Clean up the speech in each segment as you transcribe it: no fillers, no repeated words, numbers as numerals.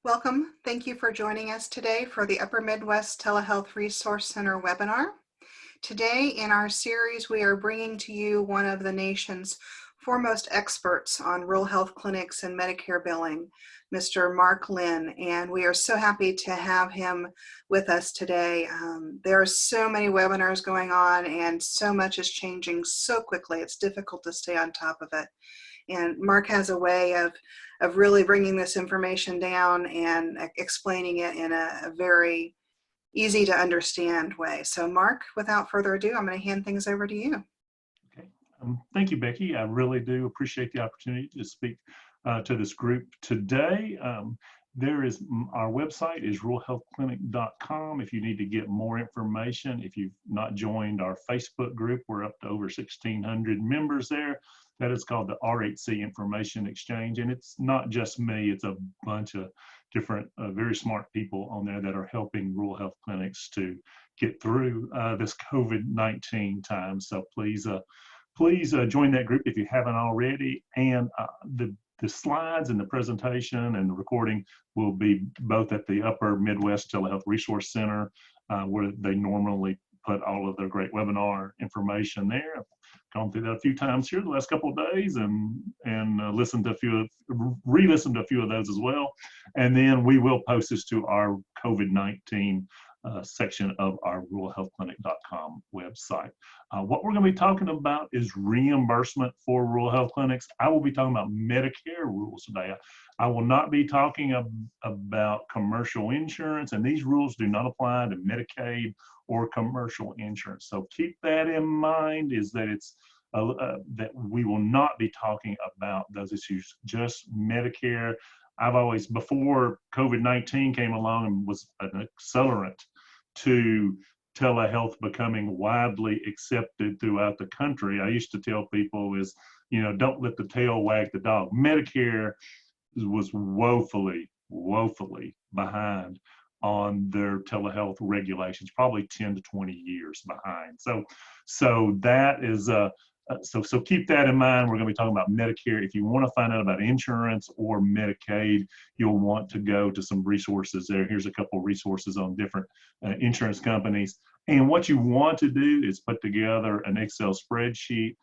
Welcome. Thank you for joining us today for the Upper Midwest Telehealth Resource Center webinar. Today in our series, we are bringing to you one of the nation's foremost experts on rural health clinics and Medicare billing, Mr. Mark Lynn, and we are so happy to have him with us today. There are so many webinars going on and so much is changing so quickly, it's difficult to stay on top of it. And Mark has a way of really bringing this information down and explaining it in a very easy to understand way. So Mark, without further ado, I'm going to hand things over to you. Okay. Thank you, Becky. I really do appreciate the opportunity to speak to this group today. Our website is ruralhealthclinic.com. If you need to get more information, if you've not joined our Facebook group, we're up to over 1,600 members there. That is called the RHC Information Exchange. And it's not just me, it's a bunch of different very smart people on there that are helping rural health clinics to get through this COVID-19 time. So please join that group if you haven't already. And the slides and the presentation and the recording will be both at the Upper Midwest Telehealth Resource Center, where they normally put all of their great webinar information there. I've gone through that a few times here the last couple of days and re-listened to a few of those as well. And then we will post this to our COVID-19 section of our ruralhealthclinic.com website. What we're going to be talking about is reimbursement for rural health clinics. I will be talking about Medicare rules today. I will not be talking about commercial insurance, and these rules do not apply to Medicaid or commercial insurance. So keep that in mind, is that it's that we will not be talking about those issues, just Medicare. I've always, before COVID-19 came along and was an accelerant to telehealth becoming widely accepted throughout the country, I used to tell people is, don't let the tail wag the dog. Medicare was woefully behind on their telehealth regulations, probably 10 to 20 years behind. So that is so keep that in mind. We're going to be talking about Medicare. If you want to find out about insurance or Medicaid, you'll want to go to some resources there. Here's a couple of resources on different insurance companies. And what you want to do is put together an Excel spreadsheet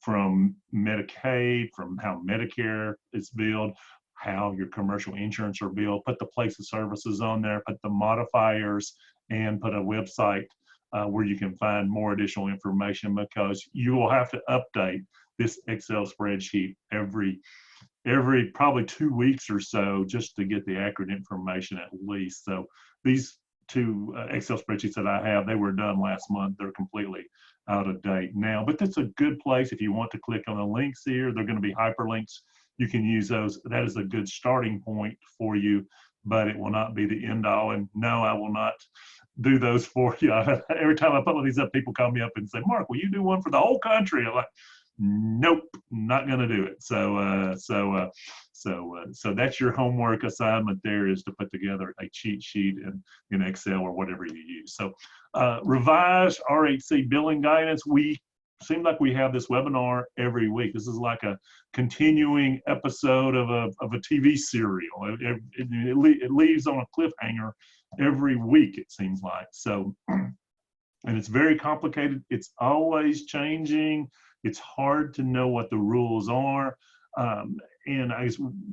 from Medicaid, from how Medicare is billed, how your commercial insurance are billed, put the place of services on there, put the modifiers, and put a website where you can find more additional information, because you will have to update this Excel spreadsheet every probably 2 weeks or so just to get the accurate information at least. So these two Excel spreadsheets that I have, they were done last month. They're completely out of date now, but that's a good place if you want to click on the links here. They're going to be hyperlinks. You can use those. That is a good starting point for you, but it will not be the end all. And no, I will not do those for you. Every time I put these up, people call me up and say, Mark, will you do one for the whole country? I'm like, nope, not going to do it. So that's your homework assignment there, is to put together a cheat sheet in Excel or whatever you use. So revised RHC billing guidance. We seem like we have this webinar every week. This is like a continuing episode of a TV serial. It leaves on a cliffhanger every week, it seems like. So, and it's very complicated. It's always changing. It's hard to know what the rules are. And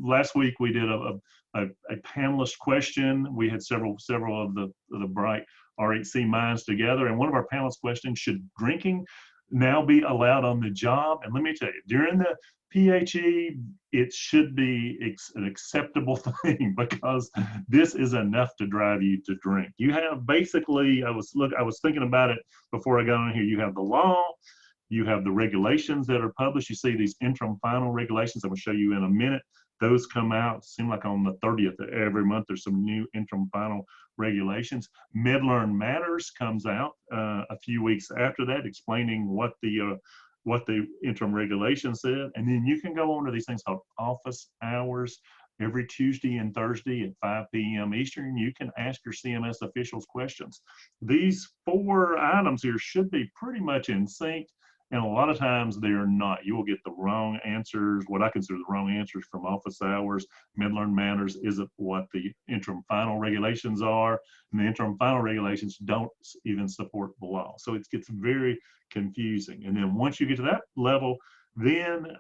last week we did a panelist question. We had several of the bright RHC minds together, and one of our panelist questions: should drinking now be allowed on the job? And let me tell you, during the PHE, it should be an acceptable thing, because this is enough to drive you to drink. You have basically, I was thinking about it before I got on here. You have the law, you have the regulations that are published. You see these interim final regulations I'm going to show you in a minute. Those come out, seem like on the 30th of every month. There's some new interim final regulations. MedLearn Matters comes out a few weeks after that, explaining what the interim regulations said. And then you can go on to these things called office hours. Every Tuesday and Thursday at 5 p.m. Eastern, you can ask your CMS officials questions. These 4 items here should be pretty much in sync. And a lot of times they're not. You will get the wrong answers, what I consider the wrong answers from office hours. Mid-learn matters isn't what the interim final regulations are. And the interim final regulations don't even support the law. So it gets very confusing. And then once you get to that level, then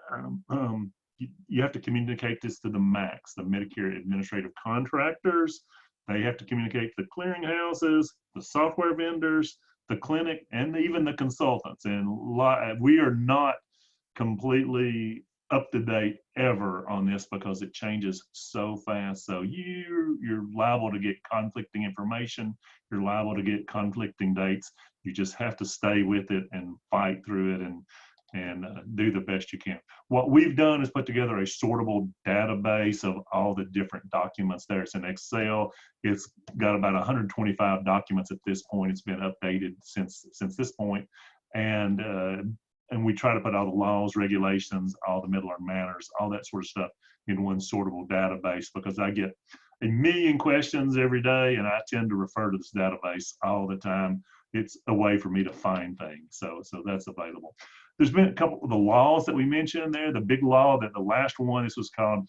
you have to communicate this to the MACs, the Medicare Administrative Contractors. They have to communicate to the clearinghouses, the software vendors, the clinic, and even the consultants. And we are not completely up to date ever on this because it changes so fast. So you're liable to get conflicting information. You're liable to get conflicting dates. You just have to stay with it and fight through it and do the best you can. What we've done is put together a sortable database of all the different documents there. It's in Excel. It's got about 125 documents at this point. It's been updated since this point. And we try to put all the laws, regulations, all the mid-learn matters, all that sort of stuff in one sortable database, because I get a million questions every day and I tend to refer to this database all the time. It's a way for me to find things. So that's available. There's been a couple of the laws that we mentioned there. The big law, that the last one, this was called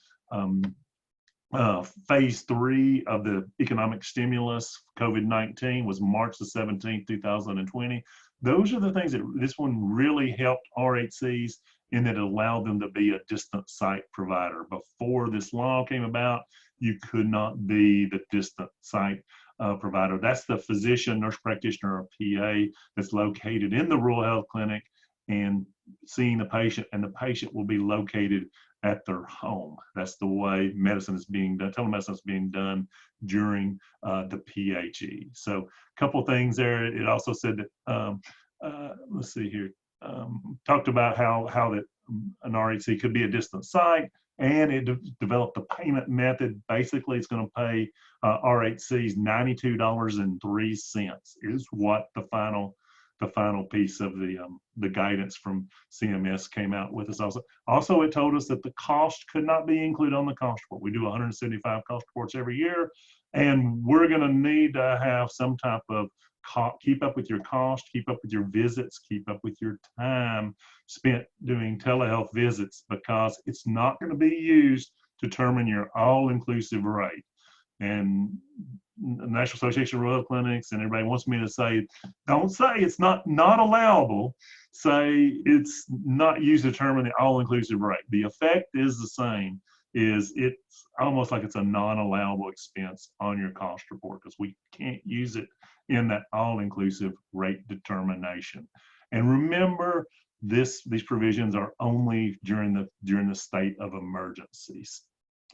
phase 3 of the economic stimulus, COVID-19, was March the 17th, 2020. Those are the things that this one really helped RHCs in that it allowed them to be a distant site provider. Before this law came about, you could not be the distant site provider. That's the physician, nurse practitioner, or PA that's located in the rural health clinic and seeing the patient, and the patient will be located at their home. That's the way medicine is being done, telemedicine is being done during the PHE. So a couple of things there. It also said that, let's see here, talked about how that an RHC could be a distant site, and it developed a payment method. Basically, it's going to pay RHCs $92.03 is what the final piece of the guidance from CMS came out with us. Also, it told us that the cost could not be included on the cost report. We do 175 cost reports every year, and we're going to need to have some type of keep up with your cost, keep up with your visits, keep up with your time spent doing telehealth visits, because it's not going to be used to determine your all-inclusive rate. And the National Association of Rural Clinics and everybody wants me to say, don't say it's not allowable, say it's not used to determine the all-inclusive rate. The effect is the same, is it's almost like it's a non-allowable expense on your cost report, because we can't use it in that all-inclusive rate determination. And remember, these provisions are only during the state of emergencies.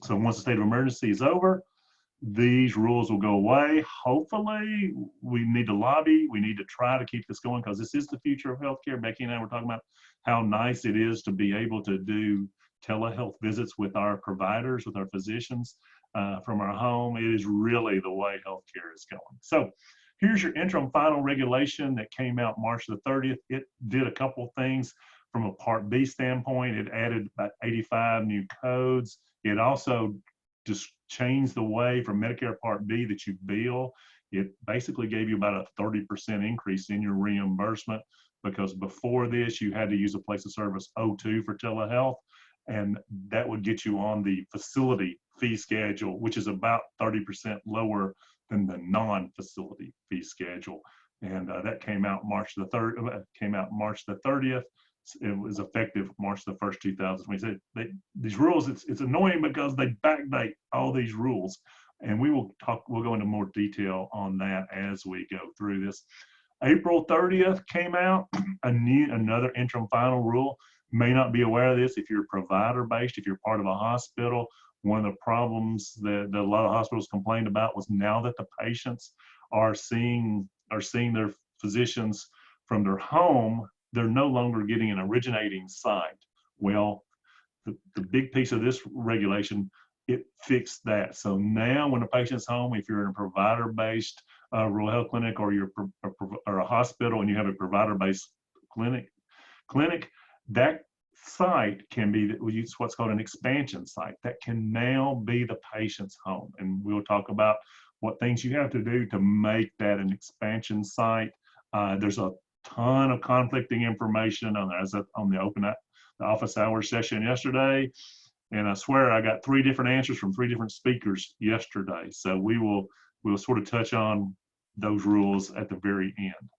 So once the state of emergency is over, these rules will go away. Hopefully, we need to lobby. We need to try to keep this going, because this is the future of healthcare. Becky and I were talking about how nice it is to be able to do telehealth visits with our providers, with our physicians from our home. It is really the way healthcare is going. So here's your interim final regulation that came out March the 30th. It did a couple things from a Part B standpoint. It added about 85 new codes. It also just changed the way from Medicare Part B that you bill. It basically gave you about a 30% increase in your reimbursement, because before this you had to use a place of service O2 for telehealth, and that would get you on the facility fee schedule, which is about 30% lower than the non-facility fee schedule. And that came out March the 30th. It was effective March the 1st, 2020. These rules, it's annoying because they backdate all these rules, and we'll go into more detail on that as we go through this. April 30th came out another interim final rule. May not be aware of this if you're provider based, if you're part of a hospital. One of the problems that a lot of hospitals complained about was now that the patients are seeing their physicians from their home, they're no longer getting an originating site. Well, the big piece of this regulation, it fixed that. So now when a patient's home, if you're in a provider-based rural health clinic, or you're or a hospital and you have a provider-based clinic, that site can be what's called an expansion site. That can now be the patient's home. And we'll talk about what things you have to do to make that an expansion site. There's a ton of conflicting information on the office hours session yesterday. And I swear I got 3 different answers from 3 different speakers yesterday. So we'll sort of touch on those rules at the very end.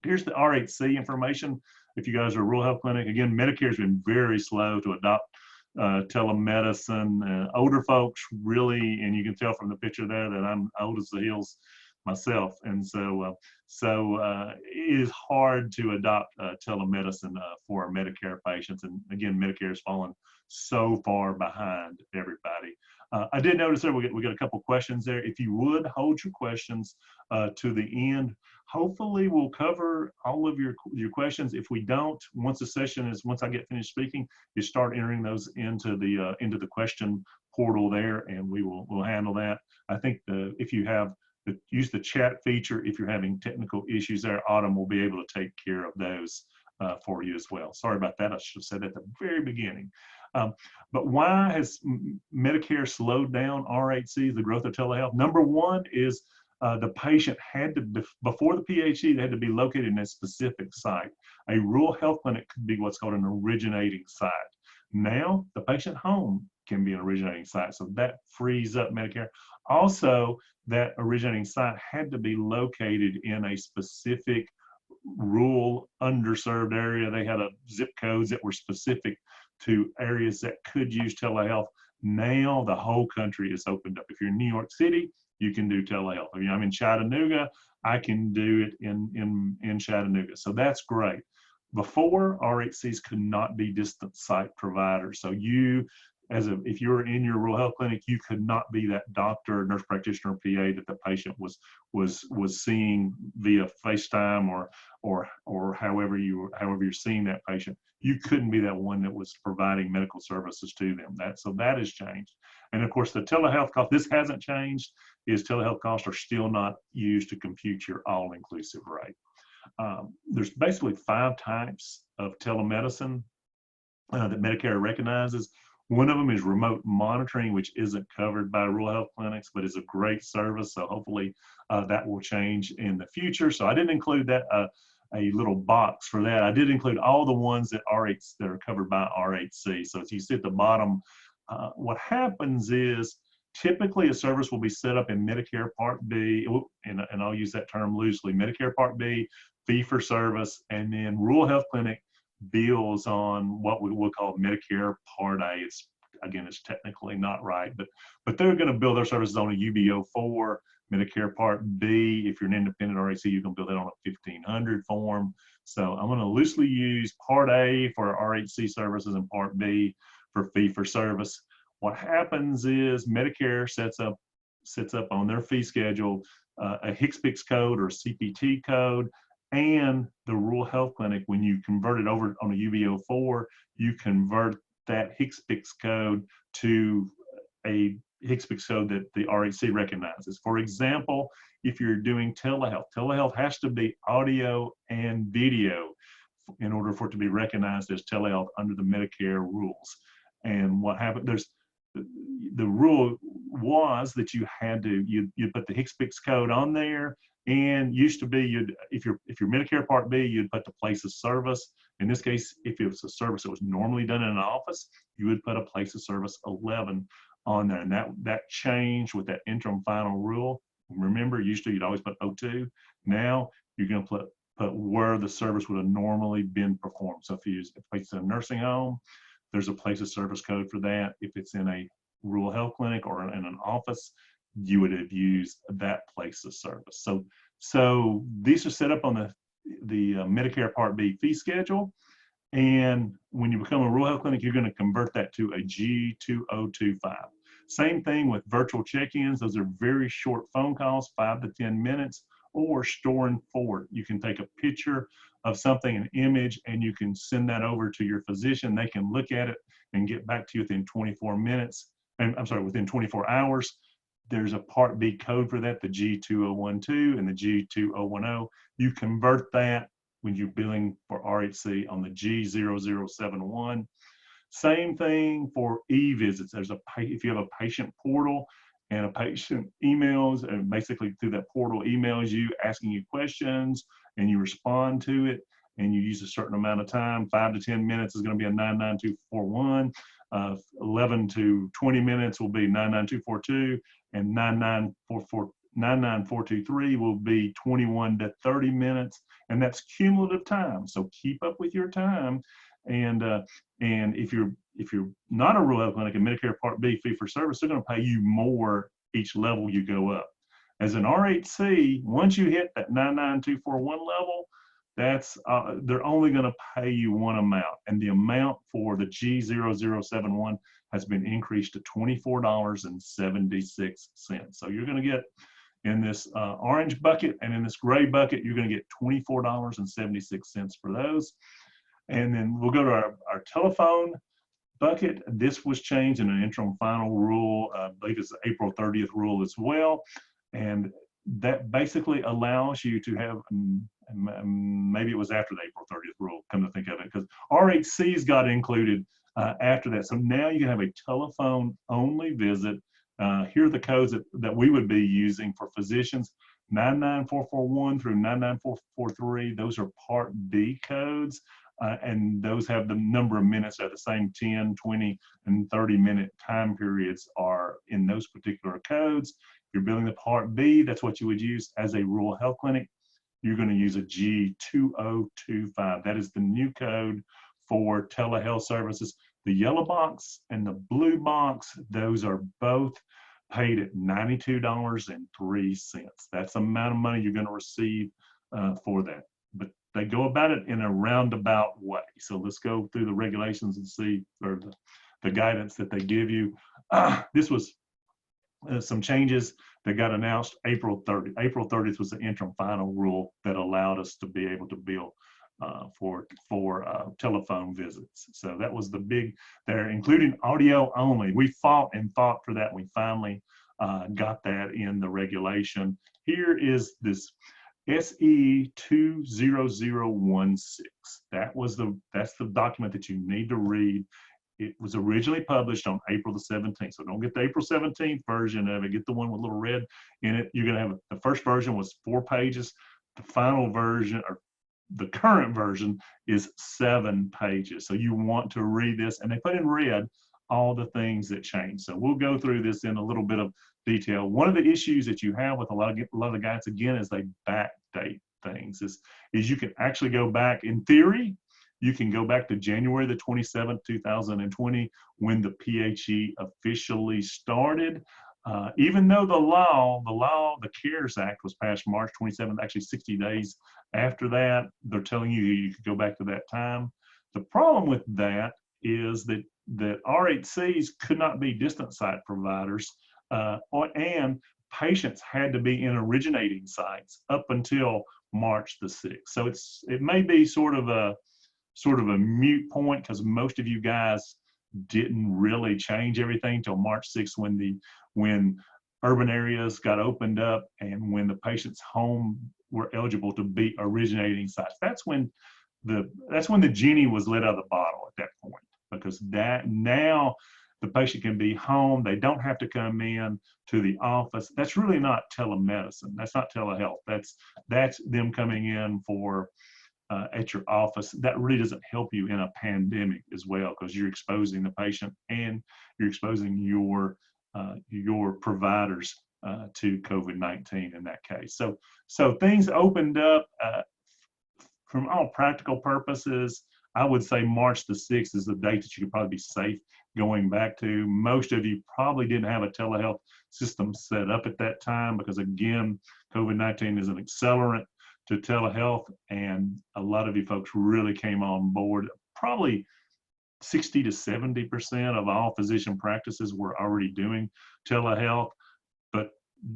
Here's the RHC information. If you guys are a rural health clinic, again, Medicare has been very slow to adopt telemedicine. Older folks really, and you can tell from the picture there that I'm old as the hills myself, and so it is hard to adopt telemedicine for Medicare patients. And again, Medicare has fallen so far behind everybody. I did notice there we got a couple questions there. If you would hold your questions to the end, hopefully we'll cover all of your questions. If we don't, once I get finished speaking, you start entering those into the question portal there, and we'll handle that. I think if you have use the chat feature, if you're having technical issues there, Autumn will be able to take care of those for you as well. Sorry about that. I should have said that at the very beginning. But why has Medicare slowed down RHC, the growth of telehealth? Number one is the patient had to, before the PHE, they had to be located in a specific site. A rural health clinic could be what's called an originating site. Now, the patient home can be an originating site, so that frees up Medicare. Also, that originating site had to be located in a specific rural, underserved area. They had zip codes that were specific to areas that could use telehealth. Now, the whole country is opened up. If you're in New York City, you can do telehealth. If I'm in Chattanooga, I can do it in Chattanooga. So that's great. Before, RHCs could not be distant site providers. So if you're in your rural health clinic, you could not be that doctor, nurse practitioner, or PA that the patient was seeing via FaceTime or however you're seeing that patient. You couldn't be that one that was providing medical services to them. So that has changed. And of course, the telehealth cost, this hasn't changed, is telehealth costs are still not used to compute your all-inclusive rate. There's basically 5 types of telemedicine that Medicare recognizes. One of them is remote monitoring, which isn't covered by rural health clinics, but is a great service. So hopefully that will change in the future. So I didn't include that a little box for that. I did include all the ones that are covered by RHC. So as you see at the bottom, what happens is typically a service will be set up in Medicare Part B, and I'll use that term loosely, Medicare Part B, fee for service, and then rural health clinic bills on what we will call Medicare Part A. It's technically not right, but they're going to bill their services on a UBO4. Medicare Part B, if you're an independent RHC, you can bill that on a 1500 form. So I'm going to loosely use Part A for RHC services and Part B for fee for service. What happens is Medicare sets up on their fee schedule a HCFA code or CPT code, and the rural health clinic, when you convert it over on a UBO4, you convert that HCFA code to a HCFA code that the RHC recognizes. For example, if you're doing telehealth has to be audio and video in order for it to be recognized as telehealth under the Medicare rules. And what happened, the rule was that you put the HCFA code on there, and used to be if you're Medicare Part B, you'd put the place of service. In this case, if it was a service that was normally done in an office, you would put a place of service 11 on there, and that changed with that interim final rule. Remember, usually you'd always put 02. Now you're going to put where the service would have normally been performed. So if it's in a nursing home, there's a place of service code for that. If it's in a rural health clinic or in an office, you would have used that place of service. So these are set up on the Medicare Part B fee schedule. And when you become a rural health clinic, you're going to convert that to a G2025. Same thing with virtual check-ins. Those are very short phone calls, 5 to 10 minutes, or store and forward. You can take a picture of something, an image, and you can send that over to your physician. They can look at it and get back to you within 24 minutes. And within 24 hours. There's a Part B code for that, the G2012 and the G2010. You convert that when you're billing for RHC on the G0071. Same thing for e-visits. If you have a patient portal and a patient emails, and basically through that portal emails you asking you questions, and you respond to it, and you use a certain amount of time, 5 to 10 minutes is going to be a 99241, 11 to 20 minutes will be 99242, and 99423 will be 21 to 30 minutes, and that's cumulative time. So keep up with your time, and if you're not a rural health clinic and Medicare Part B fee for service, they're going to pay you more each level you go up. As an RHC, once you hit that 99241 level, that's they're only going to pay you one amount, and the amount for the G0071 has been increased to $24.76. So you're going to get, in this orange bucket and in this gray bucket, you're going to get $24.76 for those. And then we'll go to our telephone bucket. This was changed in an interim final rule. I believe it's the April 30th rule as well. And that basically allows you to have, maybe it was after the April 30th rule, come to think of it, because RHCs got included after that. So now you can have a telephone only visit. Here are the codes that we would be using for physicians: 99441 through 99443. Those are Part B codes. And those have the number of minutes at the same 10, 20, and 30-minute time periods are in those particular codes. If you're billing the Part B, that's what you would use as a rural health clinic. You're going to use a G2025. That is the new code for telehealth services. The yellow box and the blue box, those are both paid at $92.03. That's the amount of money you're going to receive for that. But they go about it in a roundabout way. So let's go through the regulations and see, or the guidance that they give you. This was some changes that got announced April 30th. April 30th was the interim final rule that allowed us to be able to bill for telephone visits. So that was the big there, including audio only. We fought and fought for that. We finally got that in the regulation. Here is this SE 20016. That's the document that you need to read. It was originally published on April the 17th. So don't get the April 17th version of it. Get the one with a little red in it. You're going to have, the first version was 4 pages. The final version, or the current version, is 7 pages. So you want to read this, and they put in red all the things that change. So we'll go through this in a little bit of detail. One of the issues that you have with a lot of the guides, again, is they backdate things. Is you can actually go back, in theory, you can go back to January the 27th, 2020, when the PHE officially started. Even though the CARES Act was passed March 27th, actually 60 days after that, they're telling you you could go back to that time. The problem with that is that RHCs could not be distant site providers, and patients had to be in originating sites up until March the 6th. So it may be sort of a moot point, because most of you guys didn't really change everything till March 6th, when urban areas got opened up and when the patient's home were eligible to be originating sites. That's when the genie was let out of the bottle at that point, because that now the patient can be home. They don't have to come in to the office. That's really not telemedicine. That's not telehealth. That's them coming in for at your office. That really doesn't help you in a pandemic as well, because you're exposing the patient and you're exposing your providers to COVID-19 in that case. So things opened up from all practical purposes. I would say March the 6th is the date that you could probably be safe going back to. Most of you probably didn't have a telehealth system set up at that time, because again, COVID-19 is an accelerant to telehealth, and a lot of you folks really came on board. Probably 60 to 70% of all physician practices were already doing telehealth, but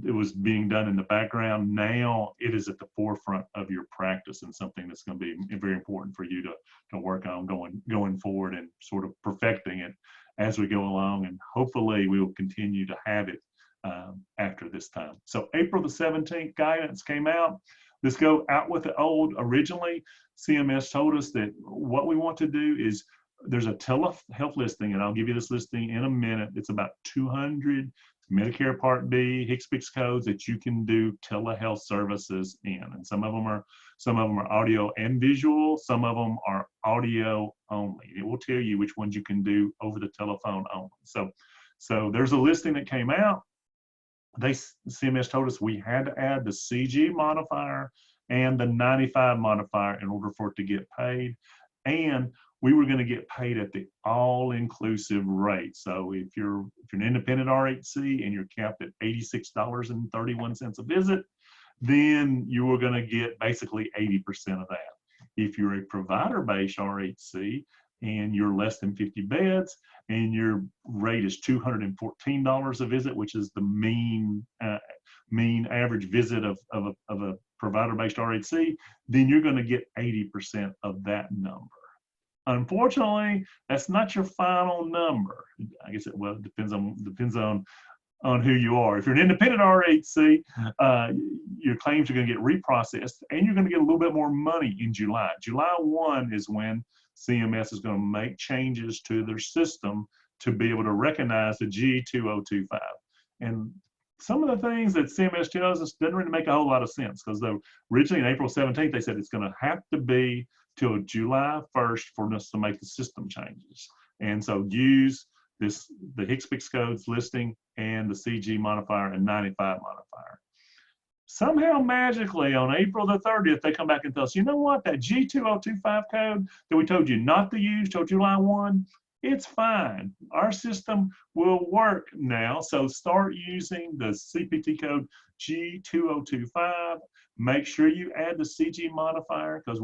it was being done in the background. Now it is at the forefront of your practice, and something that's going to be very important for you to work on going forward, and sort of perfecting it as we go along, and hopefully we will continue to have it after this time. So April the 17th guidance came out. Let's go out with the old. Originally, CMS told us that what we want to do is, there's a telehealth listing, and I'll give you this listing in a minute. It's about 200 Medicare Part B, HCFA codes that you can do telehealth services in. And some of them are audio and visual. Some of them are audio only. It will tell you which ones you can do over the telephone only. So there's a listing that came out. CMS told us we had to add the CG modifier and the 95 modifier in order for it to get paid. And we were going to get paid at the all-inclusive rate. So if you're an independent RHC and you're capped at $86.31 a visit, then you were going to get basically 80% of that. If you're a provider-based RHC and you're less than 50 beds and your rate is $214 a visit, which is the mean average visit of a provider-based RHC, then you're going to get 80% of that number. Unfortunately, that's not your final number. I guess it depends on who you are. If you're an independent RHC, your claims are going to get reprocessed, and you're going to get a little bit more money in July. July 1 is when CMS is going to make changes to their system to be able to recognize the G2025. And some of the things that CMS tells us doesn't really make a whole lot of sense, because originally on April 17th, they said it's going to have to be till July 1st for us to make the system changes. And so use the HCFA codes listing and the CG modifier and 95 modifier. Somehow magically on April the 30th, they come back and tell us, you know what, that G2025 code that we told you not to use till July 1, it's fine. Our system will work now. So start using the CPT code G2025. Make sure you add the CG modifier, because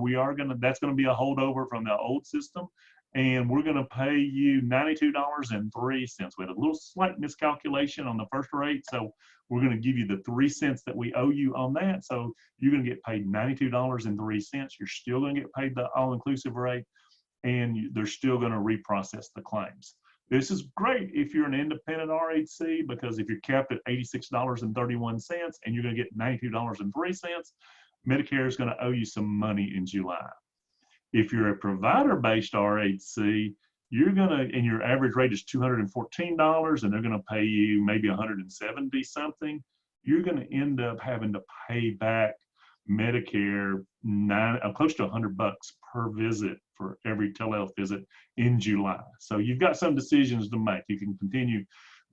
that's going to be a holdover from the old system. And we're going to pay you $92.03. We had a little slight miscalculation on the first rate, so we're going to give you the 3 cents that we owe you on that. So you're going to get paid $92.03. You're still going to get paid the all-inclusive rate, and they're still going to reprocess the claims. This is great if you're an independent RHC, because if you're capped at $86.31 and you're going to get $92.03, Medicare is going to owe you some money in July. If you're a provider-based RHC, and your average rate is $214, and they're going to pay you maybe $170 something, you're going to end up having to pay back Medicare close to $100 per visit for every telehealth visit in July. So you've got some decisions to make. You can continue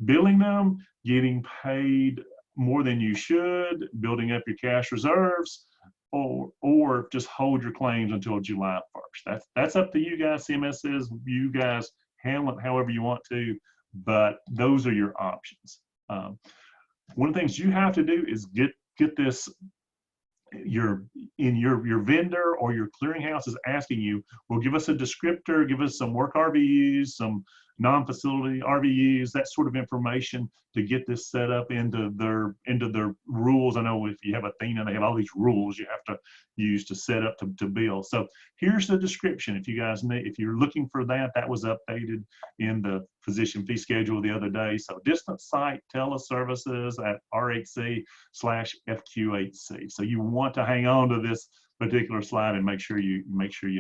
billing them, getting paid more than you should, building up your cash reserves, or just hold your claims until July 1st. That's up to you guys. CMS says you guys handle it however you want to, but those are your options. One of the things you have to do is get this. Your vendor or your clearinghouse is asking you, well, give us a descriptor, give us some work RVUs, some non-facility RVUs, that sort of information to get this set up into their rules. I know if you have Athena, they have all these rules you have to use to set up to bill. So here's the description. If you guys need, if you're looking for that, that was updated in the physician fee schedule the other day. So distant site teleservices at RHC/FQHC. So you want to hang on to this particular slide and make sure you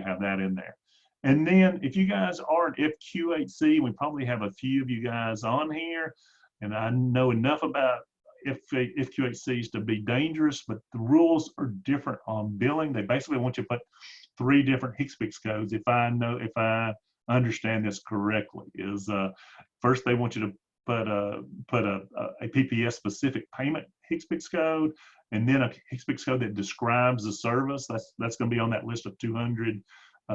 have that in there. And then if you guys are an FQHC, we probably have a few of you guys on here, and I know enough about FQHCs to be dangerous, but the rules are different on billing. They basically want you to put 3 different HCFA codes. If I understand this correctly, is first they want you to put a PPS specific payment HCFA code, and then a HCFA code that describes the service. That's going to be on that list of 200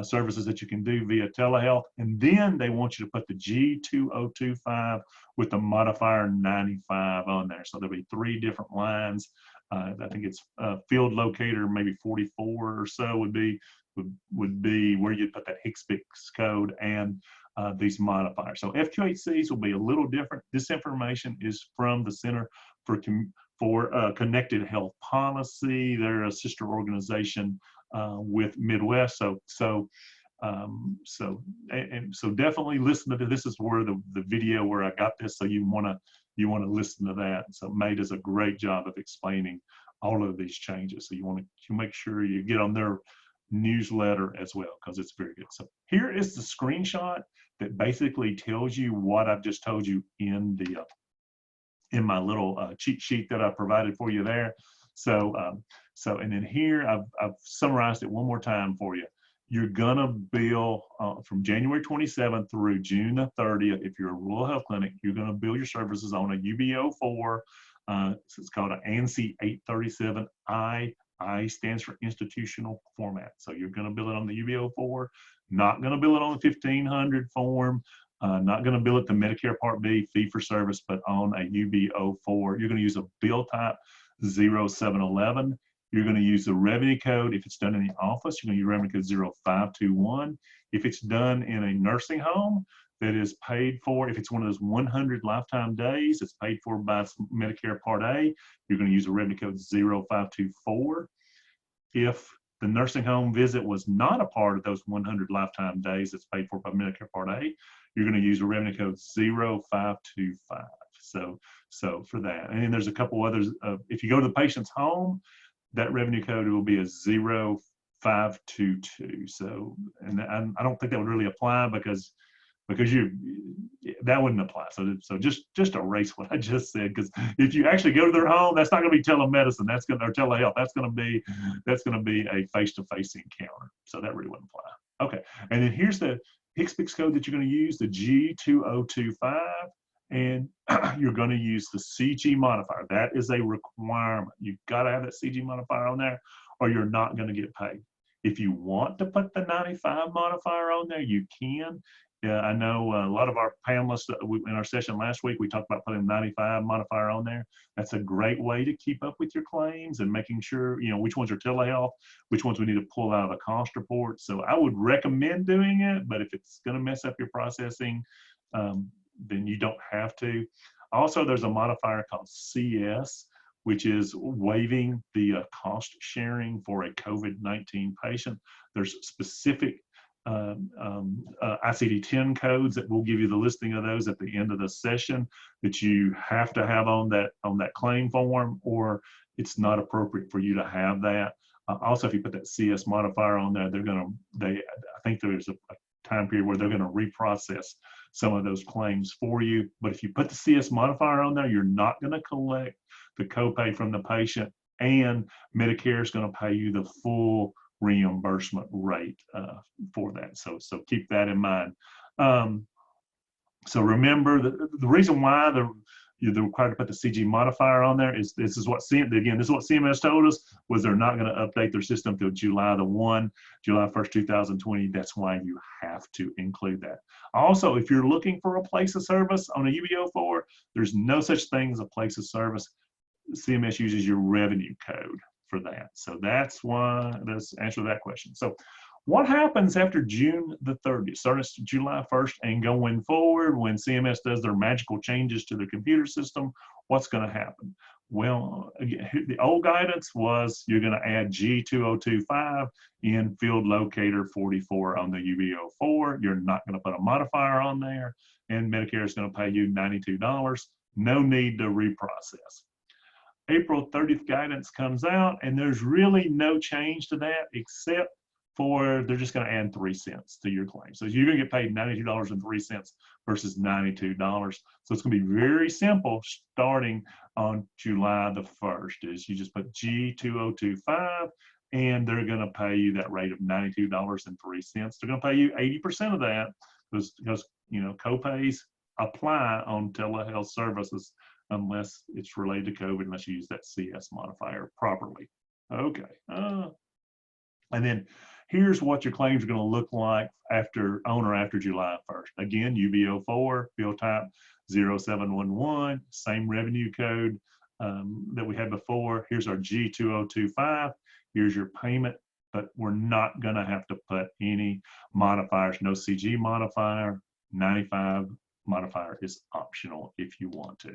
services that you can do via telehealth. And then they want you to put the G2025 with the modifier 95 on there. So there'll be 3 different lines. I think it's field locator, maybe 44 or so would be where you put that HCFA code and these modifiers. So FQHCs will be a little different. This information is from the Center for Connected Health Policy. They're a sister organization with Midwest. So definitely listen to this. This is where the video where I got this. So you want to listen to that. So May does a great job of explaining all of these changes. So you want to make sure you get on their newsletter as well, because it's very good. So here is the screenshot that basically tells you what I've just told you in in my little cheat sheet that I provided for you there. So, and then here I've summarized it one more time for you. You're gonna bill from January 27th through June the 30th. If you're a rural health clinic, you're gonna bill your services on a UB04. So it's called an ANSI 837I. I stands for institutional format. So you're gonna bill it on the UB04, not gonna bill it on the 1500 form, not gonna bill it the Medicare Part B fee for service, but on a UB04. You're gonna use a bill type 0711. You're going to use the revenue code. If it's done in the office, you're going to use revenue code 0521. If it's done in a nursing home that is paid for, if it's one of those 100 lifetime days, it's paid for by Medicare Part A, you're going to use a revenue code 0524. If the nursing home visit was not a part of those 100 lifetime days that's paid for by Medicare Part A, you're going to use a revenue code 0525. So for that. And then there's a couple others. If you go to the patient's home, that revenue code will be a 0522. So, and I don't think that would really apply because that wouldn't apply. So just erase what I just said, because if you actually go to their home, that's not going to be telemedicine. That's going to, or telehealth. That's going to be a face-to-face encounter. So that really wouldn't apply. Okay. And then here's the HCFA code that you're going to use, the G2025. And you're going to use the CG modifier. That is a requirement. You've got to have that CG modifier on there, or you're not going to get paid. If you want to put the 95 modifier on there, you can. I know a lot of our panelists in our session last week, we talked about putting 95 modifier on there. That's a great way to keep up with your claims and making sure, you know, which ones are telehealth, which ones we need to pull out of the cost report. So I would recommend doing it, but if it's going to mess up your processing, then you don't have to. Also, there's a modifier called CS, which is waiving the cost sharing for a COVID-19 patient. There's specific ICD-10 codes that will give you the listing of those at the end of the session that you have to have on that claim form, or it's not appropriate for you to have that. Also, if you put that CS modifier on there, I think there's a time period where they're going to reprocess some of those claims for you. But if you put the CS modifier on there, you're not going to collect the copay from the patient, and Medicare is going to pay you the full reimbursement rate for that. So keep that in mind. So remember, the reason why you're required to put the CG modifier on there is this is what CMS told us, was they're not going to update their system till July 1st, 2020. That's why you have to include that. Also, if you're looking for a place of service on a UB04, there's no such thing as a place of service. CMS uses your revenue code for that. So that's answer that question. So what happens after June the 30th, starting July 1st and going forward, when CMS does their magical changes to their computer system? What's going to happen? Well, again, the old guidance was you're going to add G2025 in field locator 44 on the UB04. You're not going to put a modifier on there, and Medicare is going to pay you $92. No need to reprocess. April 30th guidance comes out, and there's really no change to that, except for they're just going to add 3 cents to your claim. So you're going to get paid $92.03 versus $92. So it's going to be very simple starting on July the 1st. Is you just put G2025, and they're going to pay you that rate of $92.03. They're going to pay you 80% of that because you know, copays apply on telehealth services unless it's related to COVID, unless you use that CS modifier properly. Okay. And then here's what your claims are going to look like after July 1st. Again, UB04, bill type 0711, same revenue code that we had before. Here's our G2025. Here's your payment, but we're not going to have to put any modifiers, no CG modifier. 95 modifier is optional if you want to.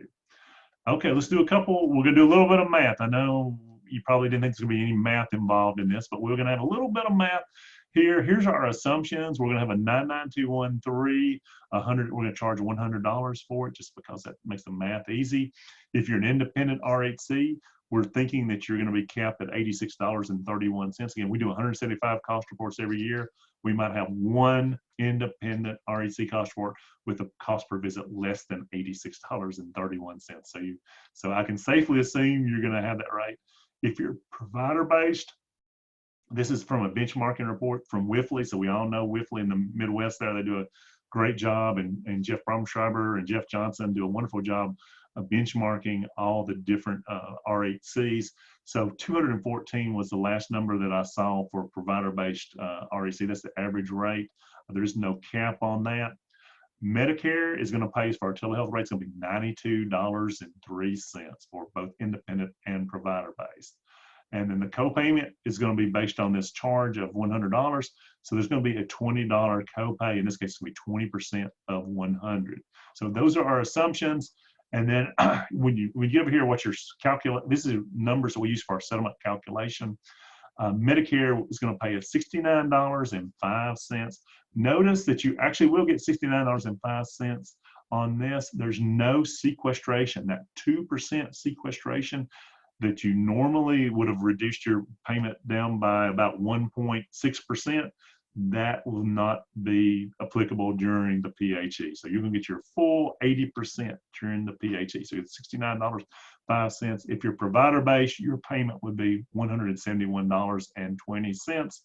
Okay, let's do we're going to do a little bit of math. I know you probably didn't think there's going to be any math involved in this, but we're going to have a little bit of math here. Here's our assumptions. We're going to have a 99213, we're going to charge $100 for it just because that makes the math easy. If you're an independent RHC, we're thinking that you're going to be capped at $86.31. Again, we do 175 cost reports every year. We might have one independent RHC cost report with a cost per visit less than $86.31. So I can safely assume you're going to have that right. If you're provider-based, this is from a benchmarking report from Wifley. So we all know Wifley in the Midwest there, they do a great job, and Jeff Bromschreiber and Jeff Johnson do a wonderful job of benchmarking all the different RHCs. So 214 was the last number that I saw for provider-based RHC. That's the average rate. There's no cap on that. Medicare is going to pay for our telehealth rate. It's going to be $92.03 for both independent and provider-based. And then the copayment is going to be based on this charge of $100. So there's going to be a $20 copay. In this case, it's going to be 20% of 100. So those are our assumptions. And then when you ever hear what your this is numbers that we use for our settlement calculation. Medicare is going to pay us $69.05. Notice that you actually will get $69.05 on this. There's no sequestration. That 2% sequestration that you normally would have reduced your payment down by about 1.6%, that will not be applicable during the PHE. So you're going to get your full 80% during the PHE. So it's $69.05. If you're provider-based, your payment would be $171.20.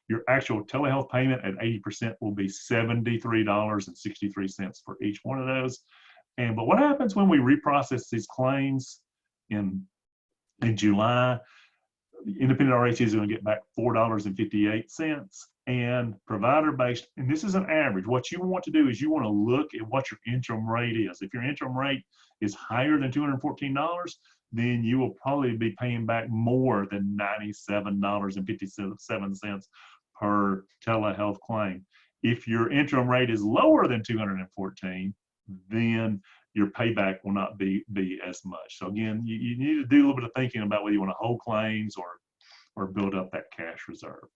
Your actual telehealth payment at 80% will be $73.63 for each one of those. But what happens when we reprocess these claims in July? Independent RHC is going to get back $4.58, and provider-based, and this is an average. What you want to do is you want to look at what your interim rate is. If your interim rate is higher than $214, then you will probably be paying back more than $97.57 per telehealth claim. If your interim rate is lower than $214, then your payback will not be as much. So again, you need to do a little bit of thinking about whether you want to hold claims or build up that cash reserve.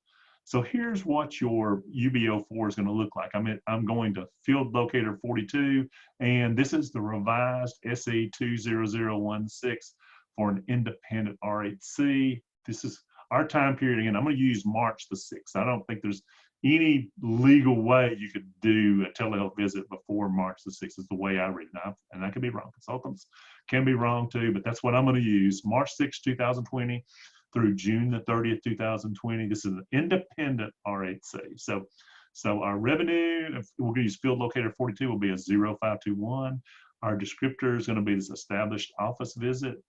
So here's what your UB04 is going to look like. I'm going to field locator 42, and this is the revised SE 20016 for an independent RHC. This is our time period. Again, I'm going to use March the 6th. I don't think there's any legal way you could do a telehealth visit before March the 6th is the way I read it. And I could be wrong. Consultants can be wrong too, but that's what I'm going to use. March 6, 2020 through June the 30th, 2020. This is an independent RHC. So our revenue, if we're going to use field locator 42, will be a 0521. Our descriptor is going to be this established office visit.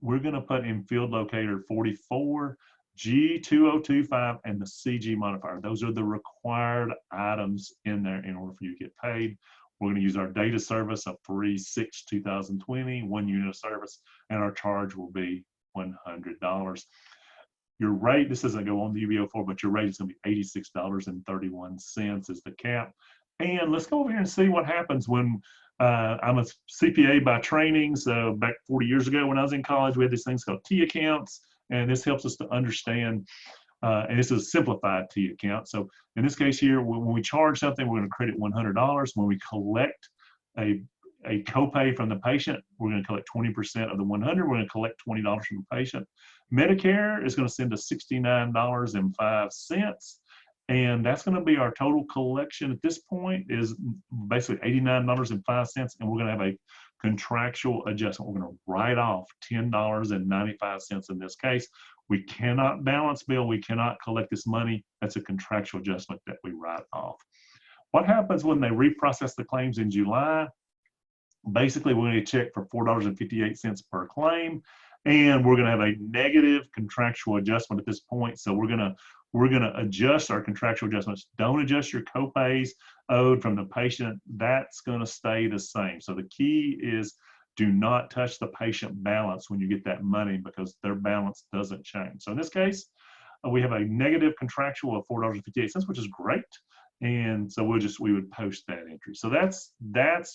We're going to put in field locator 44, G2025, and the CG modifier. Those are the required items in there in order for you to get paid. We're going to use our data service of 3/6/2020, 1 unit of service, and our charge will be $100. Your rate, this doesn't go on the UB04, but your rate is going to be $86.31 is the cap. And let's go over here and see what happens when I'm a CPA by training. So back 40 years ago when I was in college, we had these things called T accounts. And this helps us to understand, and this is a simplified T account. So in this case here, when we charge something, we're going to credit $100. When we collect a copay from the patient, we're going to collect 20% of the 100. We're going to collect $20 from the patient. Medicare is going to send us $69.05. And that's going to be our total collection at this point is basically $89.05. And we're going to have a contractual adjustment. We're going to write off $10.95 in this case. We cannot balance bill. We cannot collect this money. That's a contractual adjustment that we write off. What happens when they reprocess the claims in July? Basically, we're going to check for $4.58 per claim, and we're going to have a negative contractual adjustment at this point. So we're going to adjust our contractual adjustments. Don't adjust your copays owed from the patient. That's going to stay the same. So the key is do not touch the patient balance when you get that money because their balance doesn't change. So in this case, we have a negative contractual of $4.58, which is great. And so we would post that entry. So that's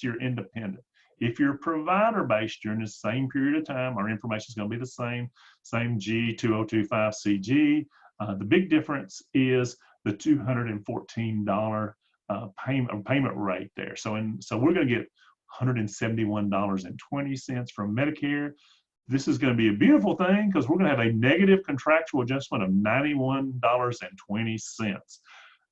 your independent. If you're provider-based during the same period of time, our information is going to be the same G2025CG. The big difference is the $214 payment rate there. So we're going to get $171.20 from Medicare. this is going to be a beautiful thing because we're going to have a negative contractual adjustment of $91.20,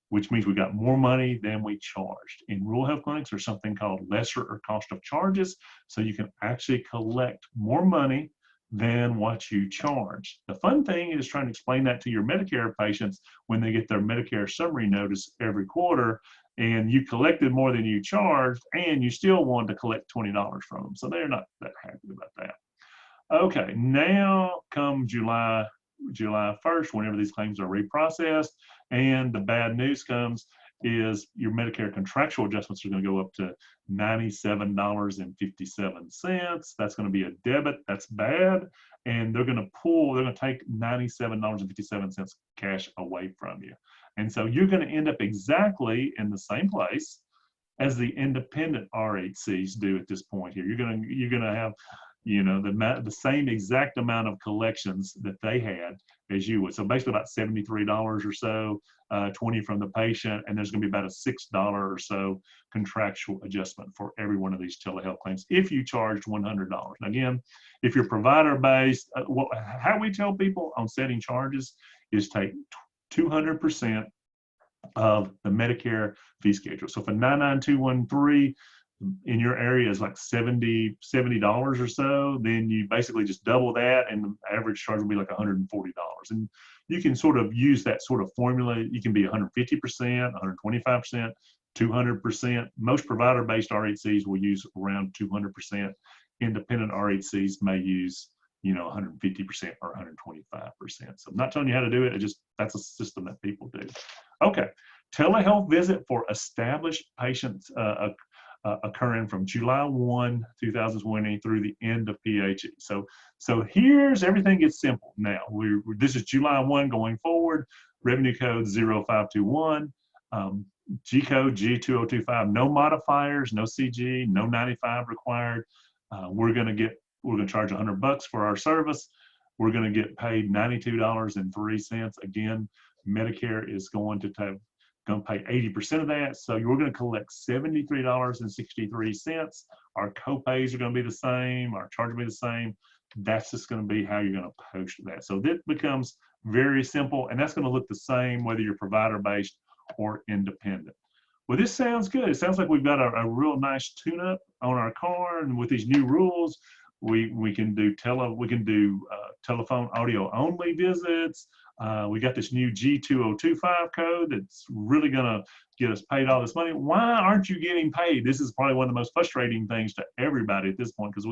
which means we got more money than we charged. In rural health clinics, there's something called lesser or cost of charges, so you can actually collect more money than what you charge. The fun thing is trying to explain that to your Medicare patients when they get their Medicare summary notice every quarter, and you collected more than you charged, and you still want to collect $20 from them. So they're not that happy about that. Okay, now come July 1st, whenever these claims are reprocessed, and the bad news comes is your Medicare contractual adjustments are going to go up to $97.57. That's going to be a debit. That's bad. And they're going to take $97.57 cash away from you. And so you're going to end up exactly in the same place as the independent RHCs do at this point here. You're going to have, you know, the same exact amount of collections that they had as you would. So basically about $73 or so, 20 from the patient, and there's going to be about a $6 or so contractual adjustment for every one of these telehealth claims if you charged $100. Again, if you're provider-based, how we tell people on setting charges is take 200% of the Medicare fee schedule. So if a 99213 in your area is like $70 or so, then you basically just double that, and the average charge will be like $140. And you can sort of use that sort of formula. You can be 150%, 125%, 200%. Most provider-based RHCs will use around 200%. Independent RHCs may use, you know, 150% or 125%. So I'm not telling you how to do it. That's a system that people do. Okay, telehealth visit for established patients occurring from July 1, 2020 through the end of PHE. So here's everything gets simple now. This is July 1 going forward. Revenue code 0521, G code G2025. No modifiers, no CG, no 95 required. We're going to charge $100 for our service. We're going to get paid $92.03. Again, Medicare is going to pay 80% of that. So you're going to collect $73.63. Our copays are going to be the same. Our charge will be the same. That's just going to be how you're going to post that. So that becomes very simple, and that's going to look the same whether you're provider-based or independent. Well, this sounds good. It sounds like we've got a real nice tune-up on our car, and with these new rules, we can do telephone audio only visits. We got this new G2025 code that's really going to get us paid all this money. Why aren't you getting paid? This is probably one of the most frustrating things to everybody at this point, because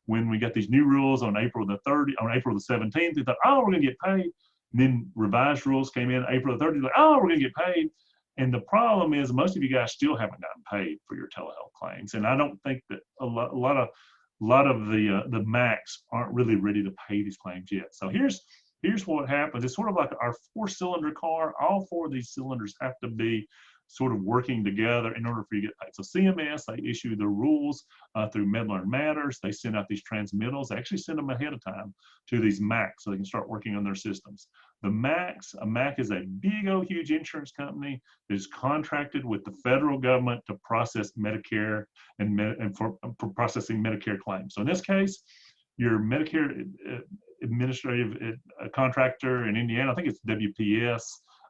when we got these new rules on April the 17th, we thought, oh, we're going to get paid. And then revised rules came in April the 30th, like, oh, we're going to get paid. And the problem is most of you guys still haven't gotten paid for your telehealth claims. And I don't think that a lot of the MACs aren't really ready to pay these claims yet. So here's what happens. It's sort of like our 4-cylinder car. All 4 of these cylinders have to be sort of working together in order for you to get paid. So CMS, they issue the rules through MedLearn Matters. They send out these transmittals. They actually send them ahead of time to these MACs so they can start working on their systems. A MAC is a big old huge insurance company that is contracted with the federal government to process Medicare and for processing Medicare claims. So in this case, your Medicare administrative contractor in Indiana, I think it's WPS.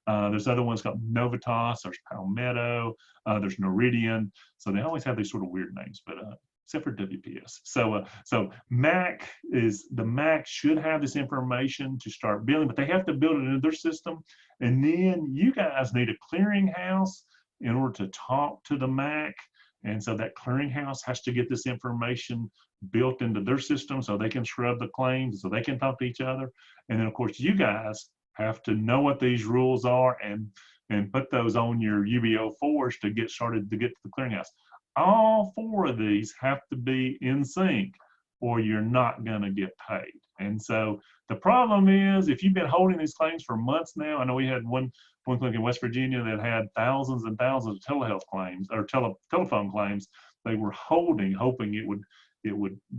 There's other ones called Novitas, there's Palmetto, there's Noridian. So they always have these sort of weird names, but except for WPS. So MAC should have this information to start billing, but they have to build it into their system. And then you guys need a clearinghouse in order to talk to the MAC. And so that clearinghouse has to get this information built into their system so they can scrub the claims, so they can talk to each other. And then of course you guys have to know what these rules are and put those on your UBO4s to get started to get to the clearinghouse. All 4 of these have to be in sync or you're not going to get paid. And so the problem is, if you've been holding these claims for months now, I know we had one clinic in West Virginia that had thousands and thousands of telehealth claims or telephone claims they were holding, hoping it would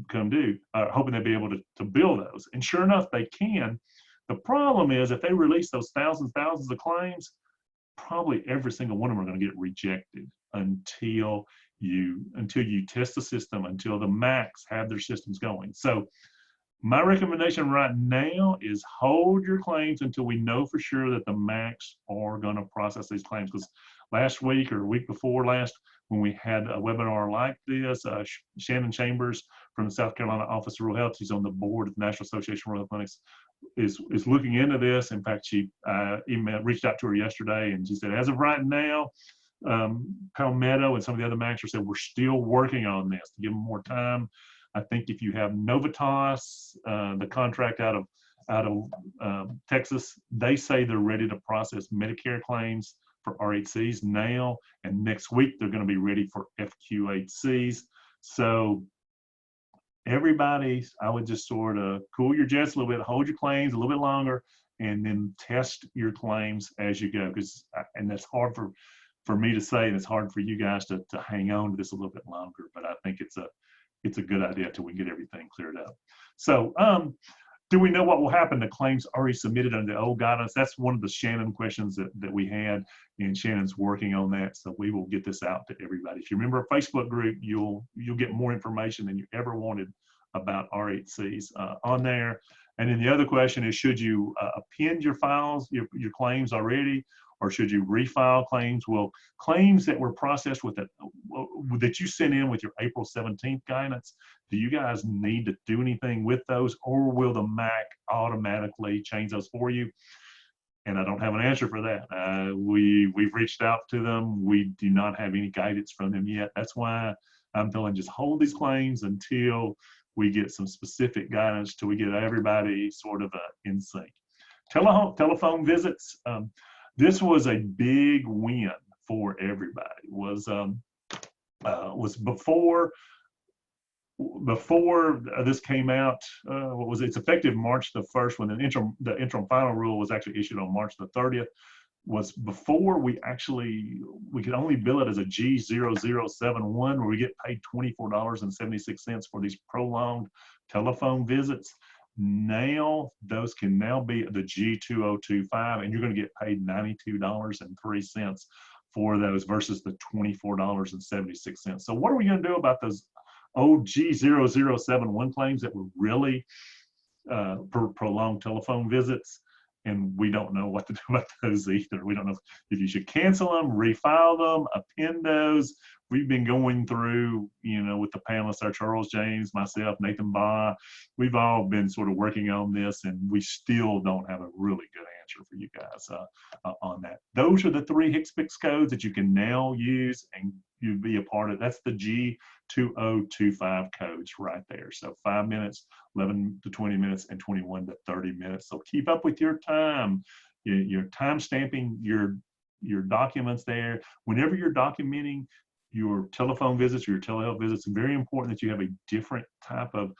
come due, hoping they'd be able to bill those. And sure enough, they can. The problem is, if they release those thousands of claims, probably every single one of them are going to get rejected until you test the system, until the MACs have their systems going. So My recommendation right now is hold your claims until we know for sure that the MACs are going to process these claims. Because last week or week before last, when we had a webinar like this, Shannon Chambers from the South Carolina Office of Rural Health, she's on the board of the National Association of Rural Health Clinics, is looking into this. In fact, she reached out to her yesterday, and she said, as of right now, Palmetto and some of the other MACs said we're still working on this to give them more time. I think if you have Novitas, the contract out of Texas, they say they're ready to process Medicare claims for RHCs now, and next week they're going to be ready for FQHCs. So everybody, I would just sort of cool your jets a little bit, hold your claims a little bit longer, and then test your claims as you go. Because, and that's hard for me to say, and it's hard for you guys to hang on to this a little bit longer. But I think it's a good idea until we get everything cleared up. So do we know what will happen to claims already submitted under the old guidance? That's one of the Shannon questions that we had, and Shannon's working on that. So we will get this out to everybody. If you remember our Facebook group, you'll get more information than you ever wanted about RHCs on there. And then the other question is, should you append your files, your claims already, or should you refile claims? Well, claims that were processed with that you sent in with your April 17th guidance, do you guys need to do anything with those, or will the MAC automatically change those for you? And I don't have an answer for that. We've reached out to them. We do not have any guidance from them yet. That's why I'm telling just hold these claims until we get some specific guidance, till we get everybody sort of in sync. Telephone visits. This was a big win for everybody. Was before this came out. What was it? It's effective March the 1st, when the interim final rule was actually issued on March the 30th. Was before we could only bill it as a G0071, where we get paid $24.76 for these prolonged telephone visits. Now those can now be the G2025, and you're going to get paid $92.03 for those versus the $24.76. So what are we going to do about those old G0071 claims that were really prolonged telephone visits? And we don't know what to do about those either. We don't know if you should cancel them, refile them, append those. We've been going through, with the panelists, our Charles James, myself, Nathan Baugh, we've all been sort of working on this, and we still don't have a really good answer for you guys on that. Those are the 3 HCFA codes that you can now use and you be a part of. That's the G2025 codes right there. So 5 minutes, 11 to 20 minutes, and 21 to 30 minutes. So keep up with your time. You're time stamping your documents there. Whenever you're documenting your telephone visits or your telehealth visits, it's very important that you have a different type of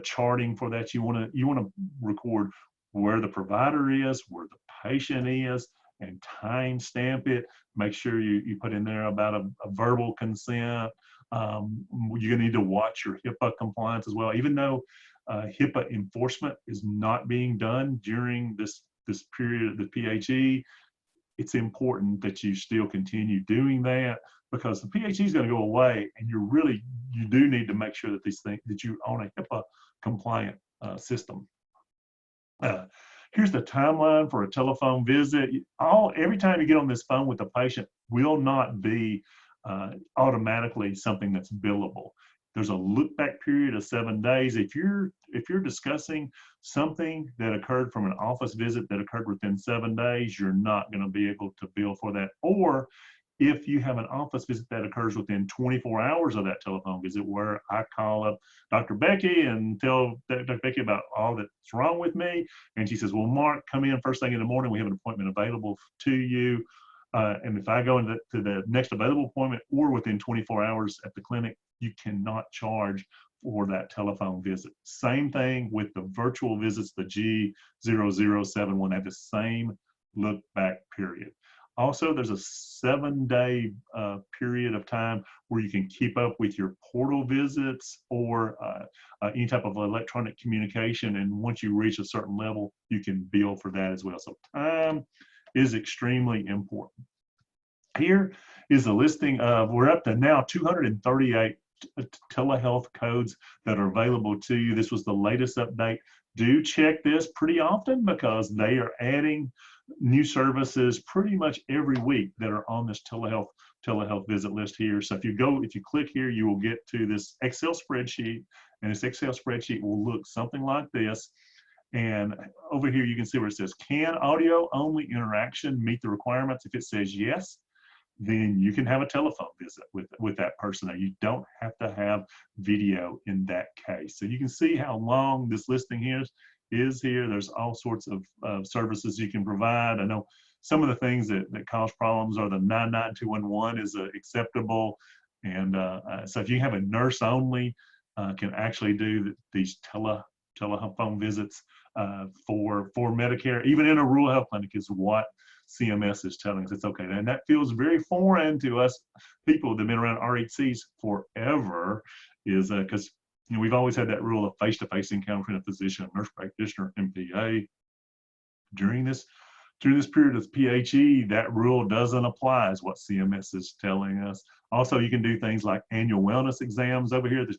charting for that. You want to record where the provider is, where the patient is, and time stamp it. Make sure you put in there about a verbal consent. You're gonna need to watch your HIPAA compliance as well. Even though HIPAA enforcement is not being done during this period of the PHE, it's important that you still continue doing that, because the PHE is going to go away, and you do need to make sure that that you're on a HIPAA compliant system. Here's the timeline for a telephone visit. Every time you get on this phone with a patient will not be automatically something that's billable. There's a look back period of 7 days. If you're discussing something that occurred from an office visit that occurred within 7 days, you're not going to be able to bill for that. Or if you have an office visit that occurs within 24 hours of that telephone visit, where I call up Dr. Becky and tell Dr. Becky about all that's wrong with me, and she says, well, Mark, come in first thing in the morning, we have an appointment available to you. And if I go into the next available appointment or within 24 hours at the clinic, you cannot charge for that telephone visit. Same thing with the virtual visits, the G0071, they have the same look back period. Also, there's a 7-day period of time where you can keep up with your portal visits or any type of electronic communication. And once you reach a certain level, you can bill for that as well. So time is extremely important. Here is a listing of, we're up to now 238 telehealth codes that are available to you. This was the latest update. Do check this pretty often because they are adding new services pretty much every week that are on this telehealth visit list here. So if you click here, you will get to this Excel spreadsheet, and this Excel spreadsheet will look something like this. And over here, you can see where it says, can audio only interaction meet the requirements? If it says yes, then you can have a telephone visit with that person. Now, you don't have to have video in that case. So you can see how long this listing here is here. There's all sorts of services you can provide. I know some of the things that cause problems are the 99211 is acceptable. And so if you have a nurse only, can actually do these telephone visits for Medicare, even in a rural health clinic, is what CMS is telling us it's okay. And that feels very foreign to us people that have been around RHCs forever, is because we've always had that rule of face-to-face encounter between a physician, nurse practitioner, MPA. During this period of PHE, that rule doesn't apply, is what CMS is telling us. Also, you can do things like annual wellness exams over here, the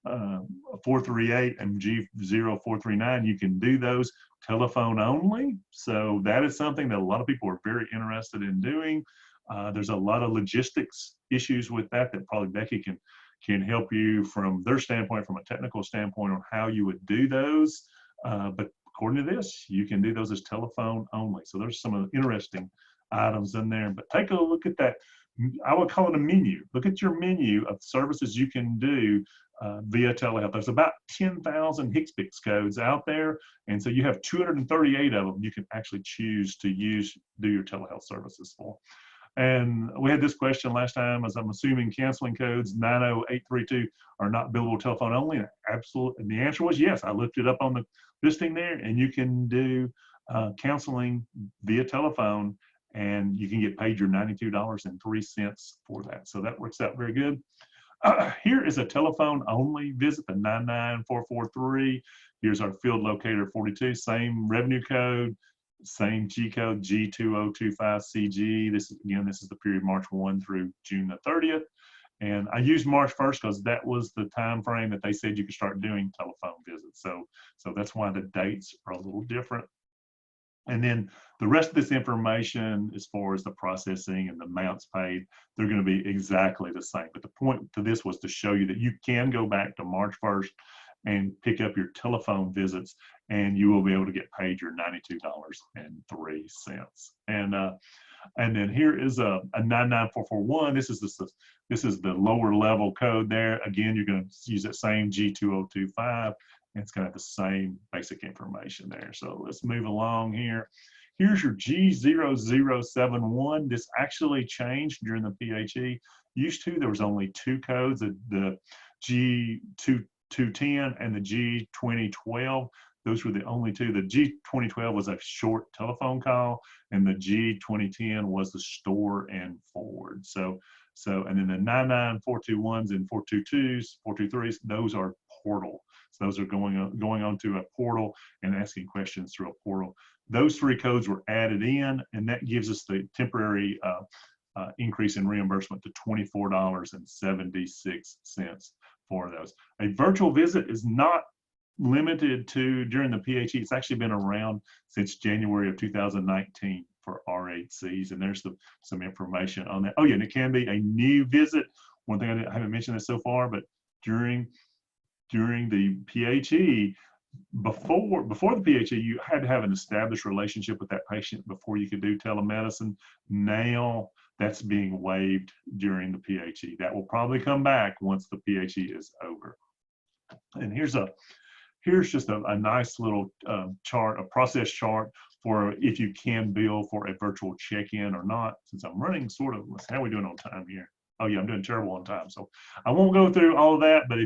G0438 and G0439. You can do those telephone only. So that is something that a lot of people are very interested in doing. There's a lot of logistics issues with that probably Becky can help you from their standpoint, from a technical standpoint, on how you would do those. But according to this, you can do those as telephone only. So there's some of the interesting items in there. But take a look at that. I would call it a menu. Look at your menu of services you can do via telehealth. There's about 10,000 HCFA codes out there, and so you have 238 of them you can actually choose to do your telehealth services for. And we had this question last time, as I'm assuming canceling codes 90832 are not billable telephone only. Absolutely, and the answer was yes. I looked it up on the listing there, and you can do counseling via telephone, and you can get paid your $92.03 for that. So that works out very good. Here is a telephone only visit, the 99443. Here's our field locator 42, same revenue code, same G code, G2025CG. This is the period March 1 through June the 30th. And I used March 1st because that was the time frame that they said you could start doing telephone visits. So that's why the dates are a little different. And then the rest of this information, as far as the processing and the amounts paid, they're going to be exactly the same. But the point to this was to show you that you can go back to March 1st and pick up your telephone visits, and you will be able to get paid your $92.03. And then here is a 99441. This is the lower level code there. Again, you're going to use that same G2025. It's going to have the same basic information there. So let's move along here. Here's your G0071. This actually changed during the PHE. Used to, there was only two codes, the G210 and the G2012. Those were the only two. The G2012 was a short telephone call, and the G2010 was the store and forward. So and then the 99421s and 422s, 423s, those are portal. So those are going on to a portal and asking questions through a portal. Those three codes were added in, and that gives us the temporary increase in reimbursement to $24.76 for those. A virtual visit is not limited to during the PHE. It's actually been around since January of 2019 for RHCs, and there's some information on that. Oh yeah, and it can be a new visit. One thing I haven't mentioned this so far, but during the PHE, before the PHE, you had to have an established relationship with that patient before you could do telemedicine. Now that's being waived during the PHE. That will probably come back once the PHE is over. And here's just a nice little chart, a process chart for if you can bill for a virtual check-in or not. Since I'm running sort of, how are we doing on time here? Oh yeah, I'm doing terrible on time. So I won't go through all of that, but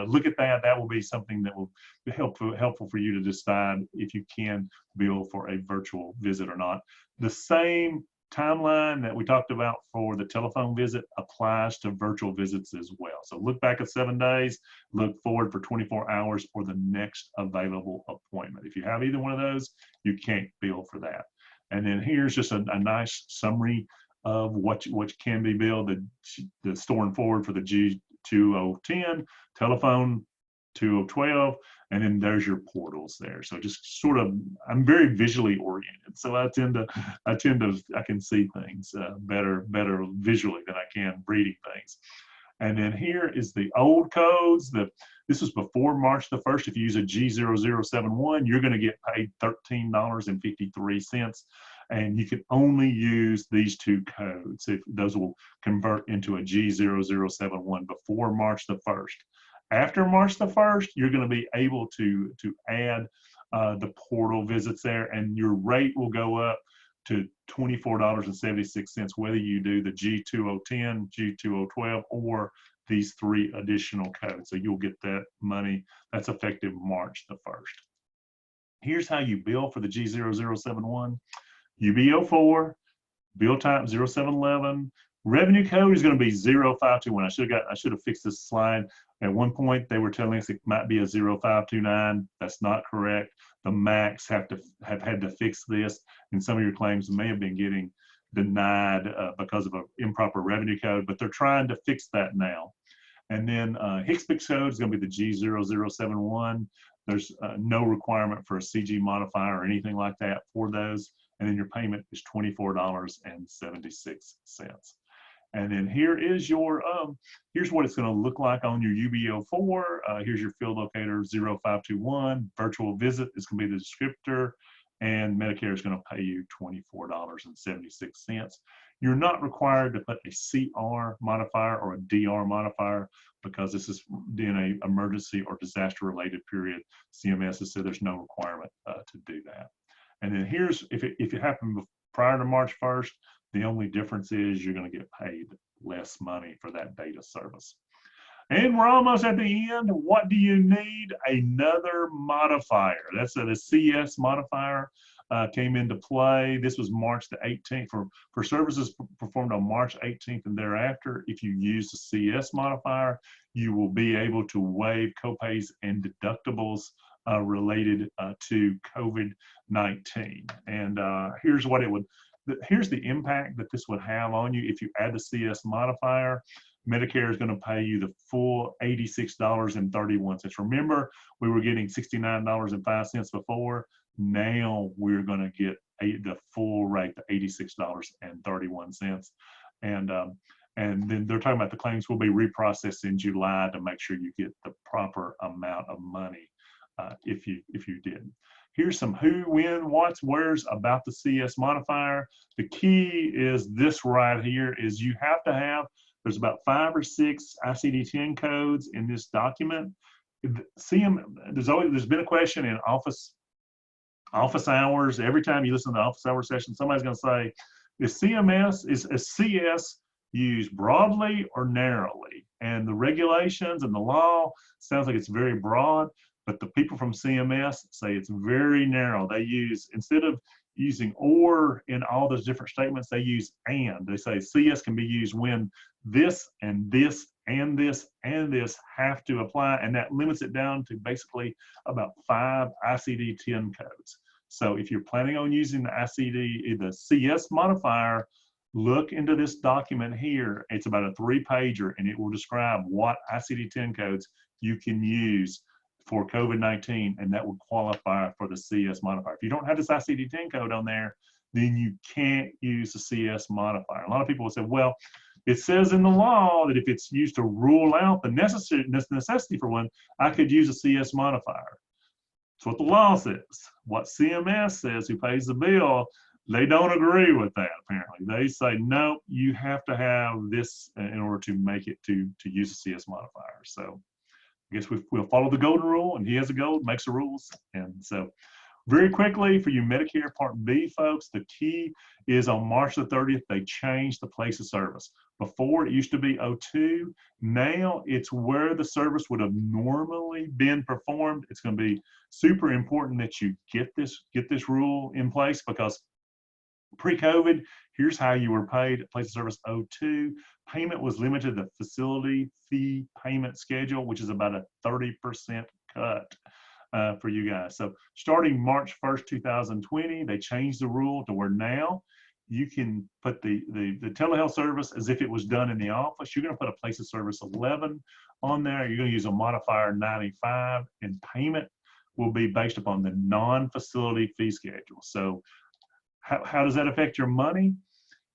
look at that. That will be something that will be helpful for you to decide if you can bill for a virtual visit or not. The same timeline that we talked about for the telephone visit applies to virtual visits as well. So look back at 7 days, look forward for 24 hours for the next available appointment. If you have either one of those, you can't bill for that. And then here's just a nice summary of what can be billed, the store and forward for the G2010, telephone 2012, and then there's your portals there. So just sort of, I'm very visually oriented, so I can see things better visually than I can reading things. And then here is the old codes. This was before March the 1st. If you use a G0071, you're going to get paid $13.53. And you can only use these two codes. If those will convert into a G0071 before March the 1st. After March the 1st, you're going to be able to add the portal visits there, and your rate will go up to $24.76, whether you do the G2010, G2012, or these 3 additional codes. So you'll get that money. That's effective March the 1st. Here's how you bill for the G0071. UB04, bill type 0711. Revenue code is going to be 0521. I should have fixed this slide. At one point, they were telling us it might be a 0529. That's not correct. The MACs have had to fix this, and some of your claims may have been getting denied because of an improper revenue code, but they're trying to fix that now. And then HCFA code is going to be the G0071. There's no requirement for a CG modifier or anything like that for those. And then your payment is $24.76. And then here is your, here's what it's going to look like on your UB04. Here's your field locator 0521. Virtual visit is going to be the descriptor, and Medicare is going to pay you $24.76. You're not required to put a CR modifier or a DR modifier because this is in an emergency or disaster related period. CMS has said there's no requirement to do that. And then here's, if it happened prior to March 1st, the only difference is you're going to get paid less money for that data service. And we're almost at the end. What do you need? Another modifier. That's the CS modifier came into play. This was March the 18th. For services performed on March 18th and thereafter, if you use the CS modifier, you will be able to waive copays and deductibles related to COVID-19. And here's what it would, here's the impact that this would have on you. If you add the CS modifier, Medicare is going to pay you the full $86.31. Remember, we were getting $69.05 before. Now we're going to get the full rate, the $86.31. And then they're talking about the claims will be reprocessed in July to make sure you get the proper amount of money if you didn't. Here's some who, when, what's, where's about the CS modifier. The key is this right here is you have to have, there's about 5 or 6 ICD-10 codes in this document. There's been a question in office hours. Every time you listen to the office hour session, somebody's going to say, is CS used broadly or narrowly? And the regulations and the law sounds like it's very broad, but the people from CMS say it's very narrow. They use, instead of using or in all those different statements, they use and. They say CS can be used when this and this and this and this have to apply, and that limits it down to basically about 5 ICD-10 codes. So if you're planning on using the CS modifier, look into this document here. It's about a 3-pager, and it will describe what ICD-10 codes you can use for COVID-19, and that would qualify for the CS modifier. If you don't have this ICD-10 code on there, then you can't use the CS modifier. A lot of people will say, well, it says in the law that if it's used to rule out the necessity for one, I could use a CS modifier. That's what the law says. What CMS says, who pays the bill, they don't agree with that, apparently. They say, no, you have to have this in order to make it to use a CS modifier. So I guess we'll follow the golden rule, and he has a gold, makes the rules. And so very quickly for you Medicare Part B folks, the key is on March the 30th, they changed the place of service. Before it used to be 02, now it's where the service would have normally been performed. It's going to be super important that you get this rule in place, because pre-COVID, here's how you were paid at place of service 02. Payment was limited to the facility fee payment schedule, which is about a 30% cut for you guys. So starting March 1st, 2020, they changed the rule to where now you can put the telehealth service as if it was done in the office. You're going to put a place of service 11 on there. You're going to use a modifier 95, and payment will be based upon the non-facility fee schedule. So how does that affect your money?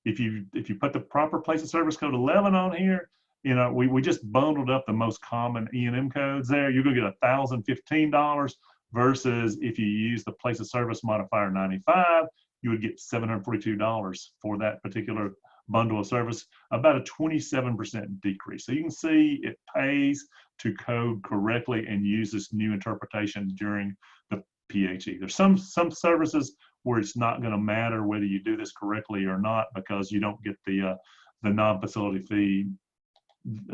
If you put the proper place of service code 11 on here, you know, we just bundled up the most common E&M codes there. You're going to get $1,015 versus if you use the place of service modifier 95, you would get $742 for that particular bundle of service, about a 27% decrease. So you can see it pays to code correctly and use this new interpretation during the PHE. There's some services where it's not going to matter whether you do this correctly or not, because you don't get the non-facility fee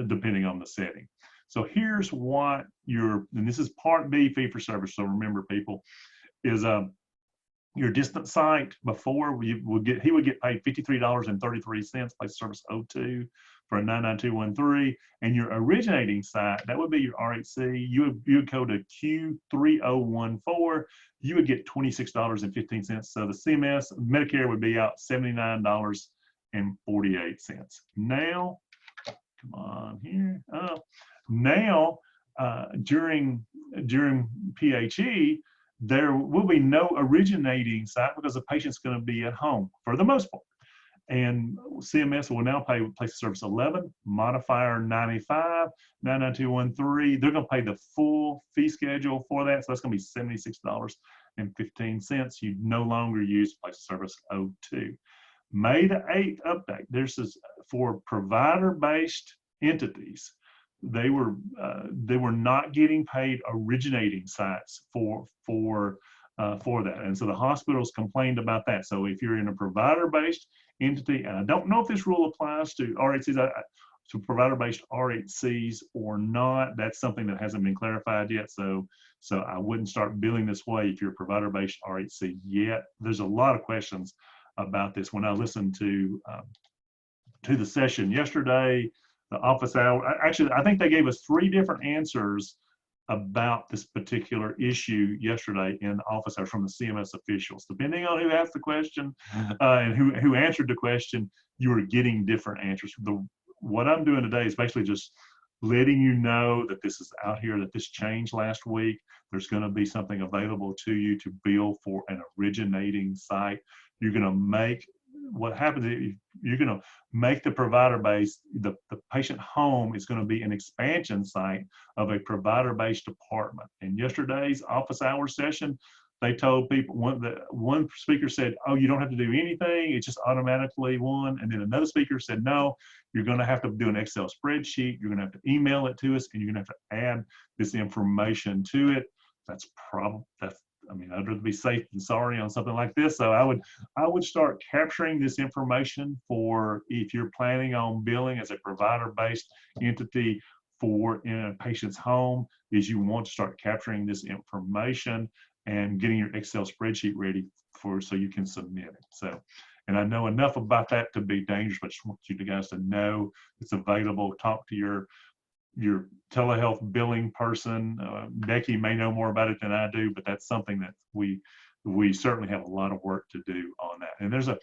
depending on the setting. So here's what and this is Part B fee for service. So remember, people, is your distant site before he would get paid $53.33 place of service 02 for a 99213, and your originating site, that would be your RHC. You would go to Q3014. You would get $26.15. So the CMS Medicare would be out $79.48. Now, come on here. Now, during PHE, there will be no originating site because the patient's going to be at home for the most part. And CMS will now pay place of service 11, modifier 95, 99213. They're going to pay the full fee schedule for that. So that's going to be $76.15. You no longer use place of service 02. May the 8th update. This is for provider-based entities. They were not getting paid originating sites for that, and so the hospitals complained about that. So if you're in a provider-based entity, and I don't know if this rule applies to RHCs, to provider-based RHCs or not, that's something that hasn't been clarified yet. So I wouldn't start billing this way if you're a provider-based RHC yet. There's a lot of questions about this. When I listened to the session yesterday, the office hour, actually, I think they gave us 3 different answers about this particular issue yesterday in office hours from the CMS officials. Depending on who asked the question and who answered the question, you were getting different answers. What I'm doing today is basically just letting you know that this is out here, that this changed last week. There's going to be something available to you to bill for an originating site. You're going to make, what happens is you're going to make the provider base, the patient home is going to be an expansion site of a provider-based department. In yesterday's office hours session, they told people, one speaker said, oh, you don't have to do anything, it's just automatically one. And then another speaker said, no, you're going to have to do an Excel spreadsheet, you're going to have to email it to us, and you're going to have to add this information to it. I mean, I'd rather be safe than sorry on something like this. So I would start capturing this information for, if you're planning on billing as a provider-based entity for in a patient's home, is you want to start capturing this information and getting your Excel spreadsheet ready so you can submit it. So, and I know enough about that to be dangerous, but I just want you guys to know it's available. Talk to your telehealth billing person. Becky may know more about it than I do, but that's something that we certainly have a lot of work to do on that. And there's a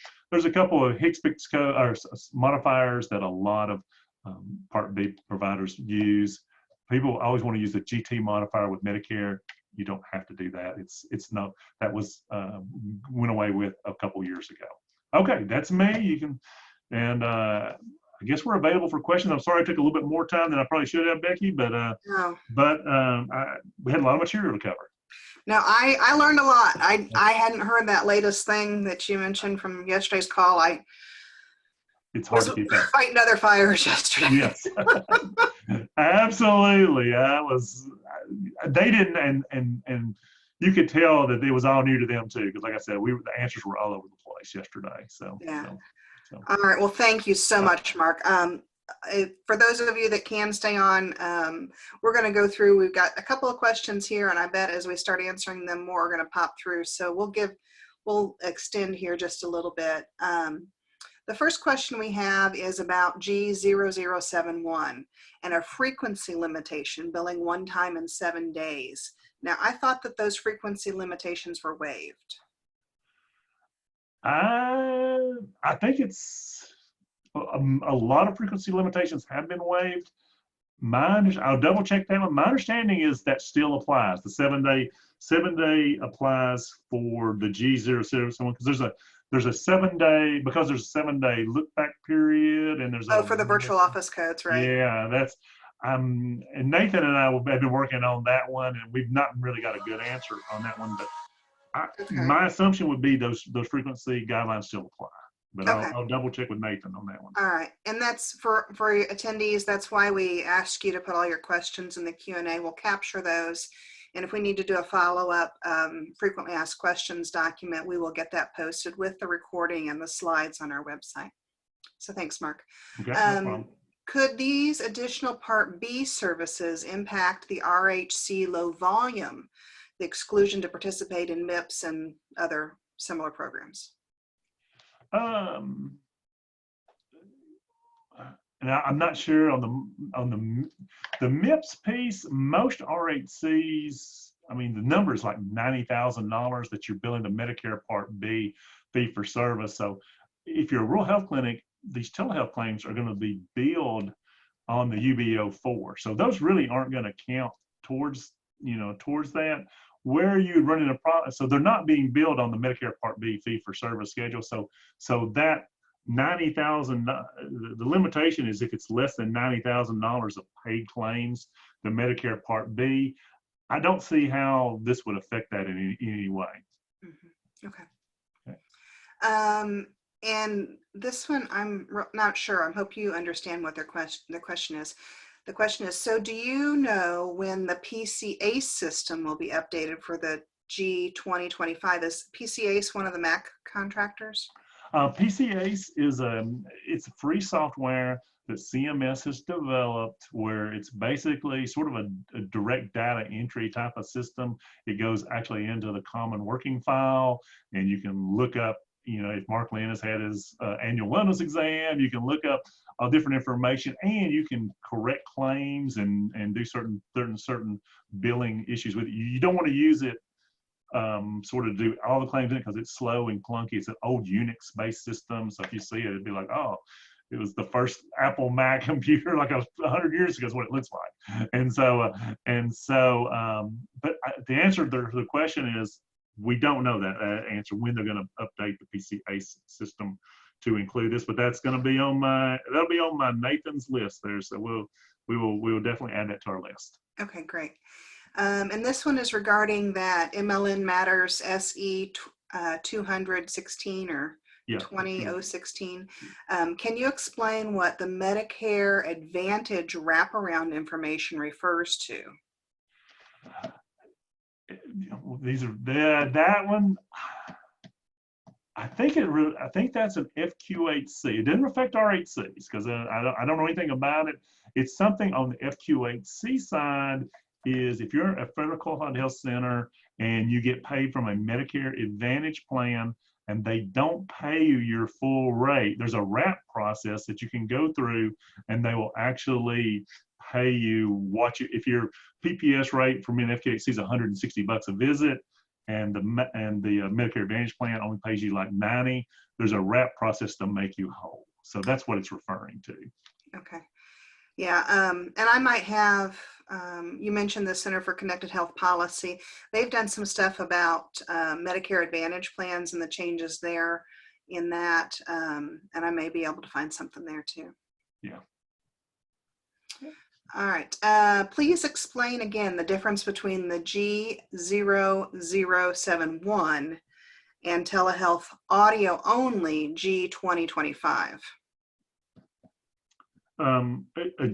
couple of HCFA or modifiers that a lot of Part B providers use. People always want to use the GT modifier with Medicare. You don't have to do that. It's not, that was went away with a couple years ago. Okay, that's me. You can, and I guess we're available for questions. I'm sorry I took a little bit more time than I probably should have, Becky, but No. We had a lot of material to cover. No, I learned a lot. I hadn't heard that latest thing that you mentioned from yesterday's call. It's hard to keep that. Fighting other fires yesterday. Yes, absolutely. They didn't, and you could tell that it was all new to them too, because like I said, the answers were all over the place yesterday. So yeah. So. All right. Well, thank you so much, Mark. For those of you that can stay on, we're going to go through. We've got a couple of questions here, and I bet as we start answering them, more are going to pop through. So we'll extend here just a little bit. The first question we have is about G0071 and a frequency limitation, billing one time in 7 days. Now, I thought that those frequency limitations were waived. I think it's a lot of frequency limitations have been waived. I'll double check that one. My understanding is that still applies. The 7-day applies for the G071 because there's a 7-day, because there's a 7-day look back period, and there's Oh, for the virtual office codes, right? yeah, that's and Nathan and I have been working on that one, and we've not really got a good answer on that one. But Okay. my assumption would be those frequency guidelines still apply. But Okay. I'll double check with Nathan on that one. All right. And that's for attendees. That's why we ask you to put all your questions in the Q&A. We'll capture those. And if we need to do a follow-up frequently asked questions document, we will get that posted with the recording and the slides on our website. So thanks, Mark. Okay, no problem. Could these additional Part B services impact the RHC low volume, the exclusion to participate in MIPS and other similar programs? And I'm not sure on the MIPS piece. Most RHCs, I mean, the number is like $90,000 that you're billing the Medicare Part B fee for service. So if you're a rural health clinic, these telehealth claims are going to be billed on the UB04. So those really aren't going to count towards that. Where you run into problem, so they're not being billed on the Medicare Part B fee for service schedule. So that 90,000, the limitation is if it's less than $90,000 of paid claims, the Medicare Part B. I don't see how this would affect that in any way. Mm-hmm. Okay. And this one, I'm not sure. I hope you understand what the question is. The question is, so do you know when the PCACE system will be updated for the G2025? Is PCACE one of the MAC contractors? PCACE is it's a free software that CMS has developed, where it's basically sort of a direct data entry type of system. It goes actually into the common working file, and you can look up, if Mark Lynn has had his annual wellness exam, you can look up all different information, and you can correct claims and do certain billing issues with it. You don't want to use it sort of do all the claims in it because it's slow and clunky. It's an old Unix based system. So if you see it, it'd be like, oh, it was the first Apple Mac computer like 100 years ago is what it looks like. And so, but the answer to the question is, we don't know that answer when they're going to update the PCACE system to include this, but that's going to be on that'll be on my Nathan's list there. So we will definitely add that to our list. Okay, great. And this one is regarding that MLN Matters SE 216 or 20016. Can you explain what the Medicare Advantage wraparound information refers to? These are that one. I think that's an FQHC. It didn't affect RHCs because I don't know anything about it. It's something on the FQHC side. Is if you're a federal qualified health center and you get paid from a Medicare Advantage plan and they don't pay you your full rate, there's a wrap process that you can go through, and they will actually pay you if your PPS rate for an FQHC is $160 a visit, and the Medicare Advantage plan only pays you like $90. There's a wrap process to make you whole. So that's what it's referring to. Okay. Yeah, and I might have, you mentioned the Center for Connected Health Policy. They've done some stuff about Medicare Advantage plans and the changes there in that, and I may be able to find something there too. Yeah. All right, please explain again the difference between the G0071 and telehealth audio only G2025. Again, a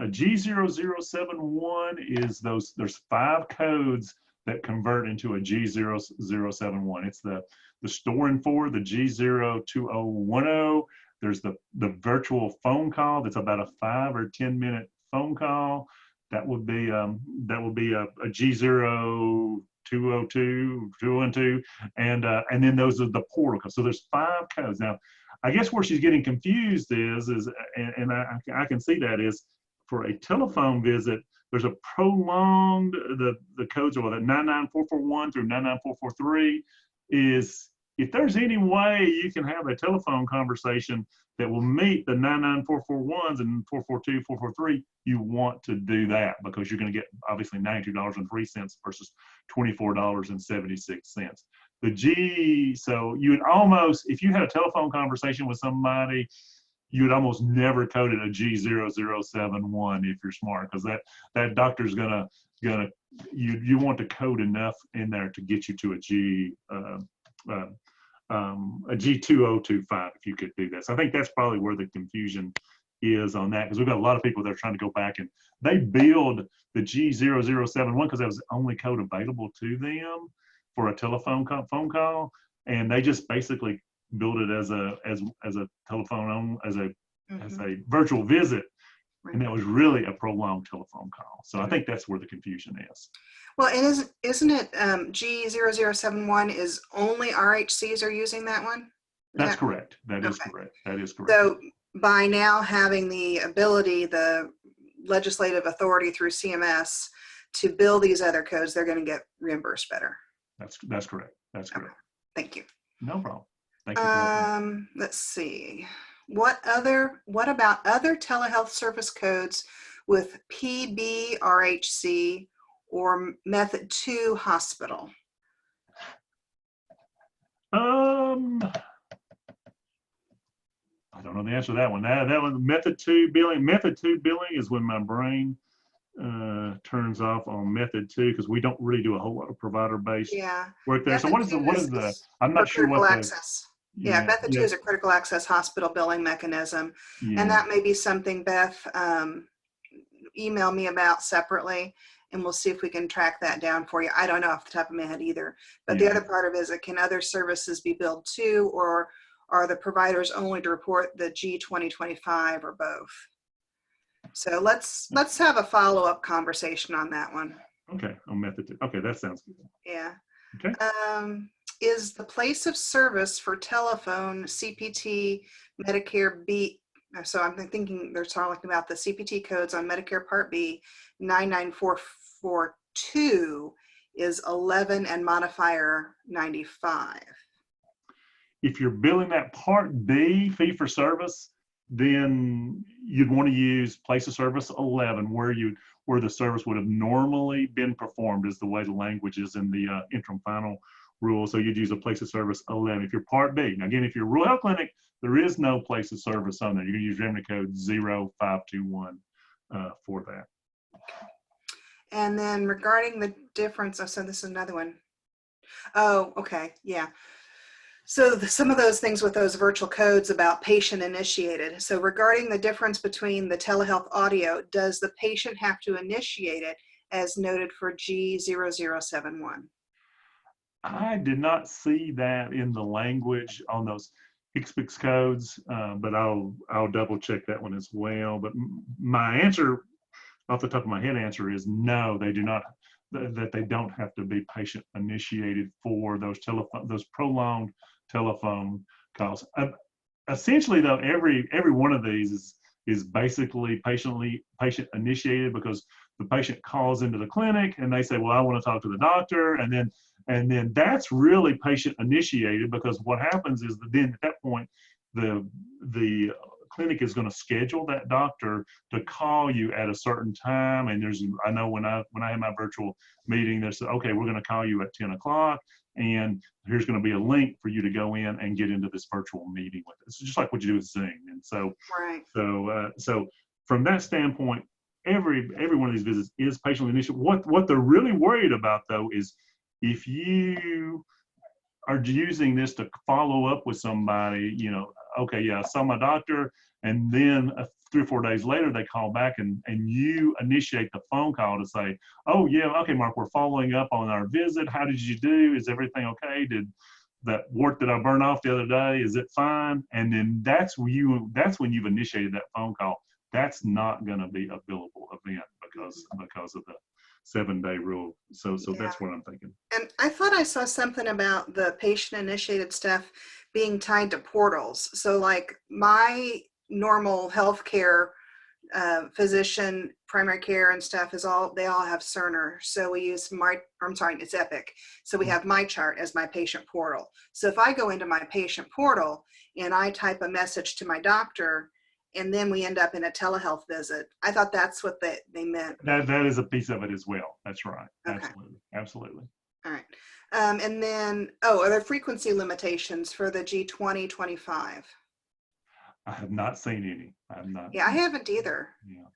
G0071 is there's 5 codes that convert into a G0071. It's the store and for the G02010. There's the virtual phone call that's about a 5 or 10 minute phone call. That would be a G0202, 212, and then those are the portal codes. So there's 5 codes. Now, I guess where she's getting confused is and I can see that is for a telephone visit, there's a prolonged, the codes are that 99441 through 99443 is if there's any way you can have a telephone conversation that will meet the 99441s and 442, 443, you want to do that, because you're going to get obviously $92.03 versus $24.76. So you would almost, if you had a telephone conversation with somebody, you would almost never code it a G0071 if you're smart, because that doctor's gonna you want to code enough in there to get you to a G2025 if you could do that. So I think that's probably where the confusion is on that, because we've got a lot of people that are trying to go back and they build the G0071 because that was the only code available to them for a phone call, and they just basically build it as a telephone as a virtual visit, and that was really a prolonged telephone call. So I think that's where the confusion is. Well, and isn't it G0071 is only RHCs are using that one? That's correct. That is correct. That is correct. So by now having the ability, the legislative authority through CMS to bill these other codes, they're going to get reimbursed better. That's correct. That's correct. Okay. Thank you. No problem. Thank you. Let's see. What about other telehealth service codes with PBRHC or Method 2 hospital? I don't know the answer to that one. That one, Method 2 billing. Method 2 billing is when my brain turns off on Method 2, because we don't really do a whole lot of provider-based work there. So what is the? I'm not sure what access. Method 2 is a critical access hospital billing mechanism, and that may be something Beth email me about separately, and we'll see if we can track that down for you. I don't know off the top of my head either, but the other part of it is, can other services be billed too, or are the providers only to report the G2025 or both? So let's have a follow-up conversation on that one. Okay, on Method 2. Okay, that sounds good. Yeah. Okay. Is the place of service for telephone CPT Medicare B? So I'm thinking they're talking about the CPT codes on Medicare Part B 99442 is 11 and modifier 95. If you're billing that Part B fee for service, then you'd want to use place of service 11, where the service would have normally been performed, is the way the language is in the interim final rule. So you'd use a place of service 11 if you're Part B. Now again, if you're rural health clinic, there is no place of service on there. You're going to use revenue code 0521 for that. And then regarding the difference, so this is another one. Oh, okay, yeah. So some of those things with those virtual codes about patient initiated. So regarding the difference between the telehealth audio, does the patient have to initiate it as noted for G0071? I did not see that in the language on those HCFA codes, but I'll double check that one as well. But my answer off the top of my head answer is no, they do not, that they don't have to be patient initiated for those prolonged telephone calls. Essentially though, every one of these is basically patient initiated, because the patient calls into the clinic and they say, well, I want to talk to the doctor, and then that's really patient initiated, because what happens is that then at that point the clinic is going to schedule that doctor to call you at a certain time. And I know when I had my virtual meeting, they said, okay, we're going to call you at 10 o'clock, and here's going to be a link for you to go in and get into this virtual meeting with us. It's just like what you do with Zoom. And so, so from that standpoint, every one of these visits is patiently initiated. What they're really worried about though is if you are using this to follow up with somebody, okay, yeah, I saw my doctor, and then 3 or 4 days later they call back and you initiate the phone call to say, oh yeah, okay, Mark, we're following up on our visit. How did you do? Is everything okay? Did that wart that I burned off the other day, is it fine? And then that's when you've initiated that phone call. That's not going to be a billable event because of the 7-day rule. So that's what I'm thinking. And I thought I saw something about the patient initiated stuff being tied to portals. So like my normal healthcare physician, primary care and stuff they all have Cerner. So we use it's Epic. So we have MyChart as my patient portal. So if I go into my patient portal and I type a message to my doctor, and then we end up in a telehealth visit, I thought that's what they meant. That is a piece of it as well. That's right. Okay. Absolutely. Absolutely. All right. And then, are there frequency limitations for the G2025? I have not seen any. I have not. Yeah, I haven't either. Yeah.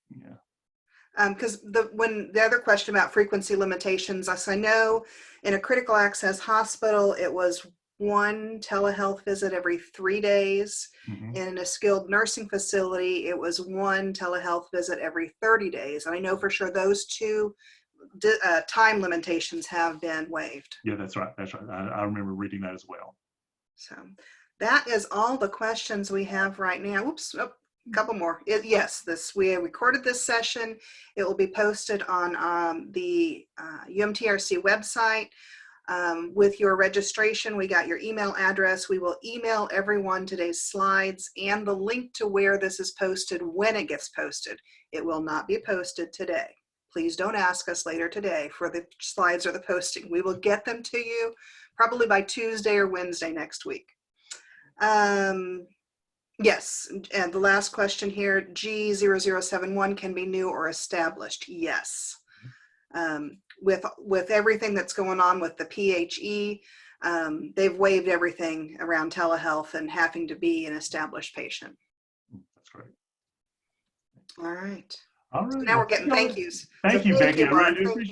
Yeah. Because the other question about frequency limitations, I know in a critical access hospital, it was one telehealth visit every 3 days. Mm-hmm. In a skilled nursing facility, it was one telehealth visit every 30 days. And I know for sure those two time limitations have been waived. Yeah, that's right. That's right. I remember reading that as well. So that is all the questions we have right now. Oops. Oh, a couple more. Yes, we recorded this session. It will be posted on the UMTRC website. With your registration, we got your email address. We will email everyone today's slides and the link to where this is posted when it gets posted. It will not be posted today. Please don't ask us later today for the slides or the posting. We will get them to you probably by Tuesday or Wednesday next week. Yes, and the last question here, G0071 can be new or established. Yes. With everything that's going on with the PHE, they've waived everything around telehealth and having to be an established patient. That's great. All right. All right. So now we're getting thank yous. Thank you, Becky. I really do appreciate it.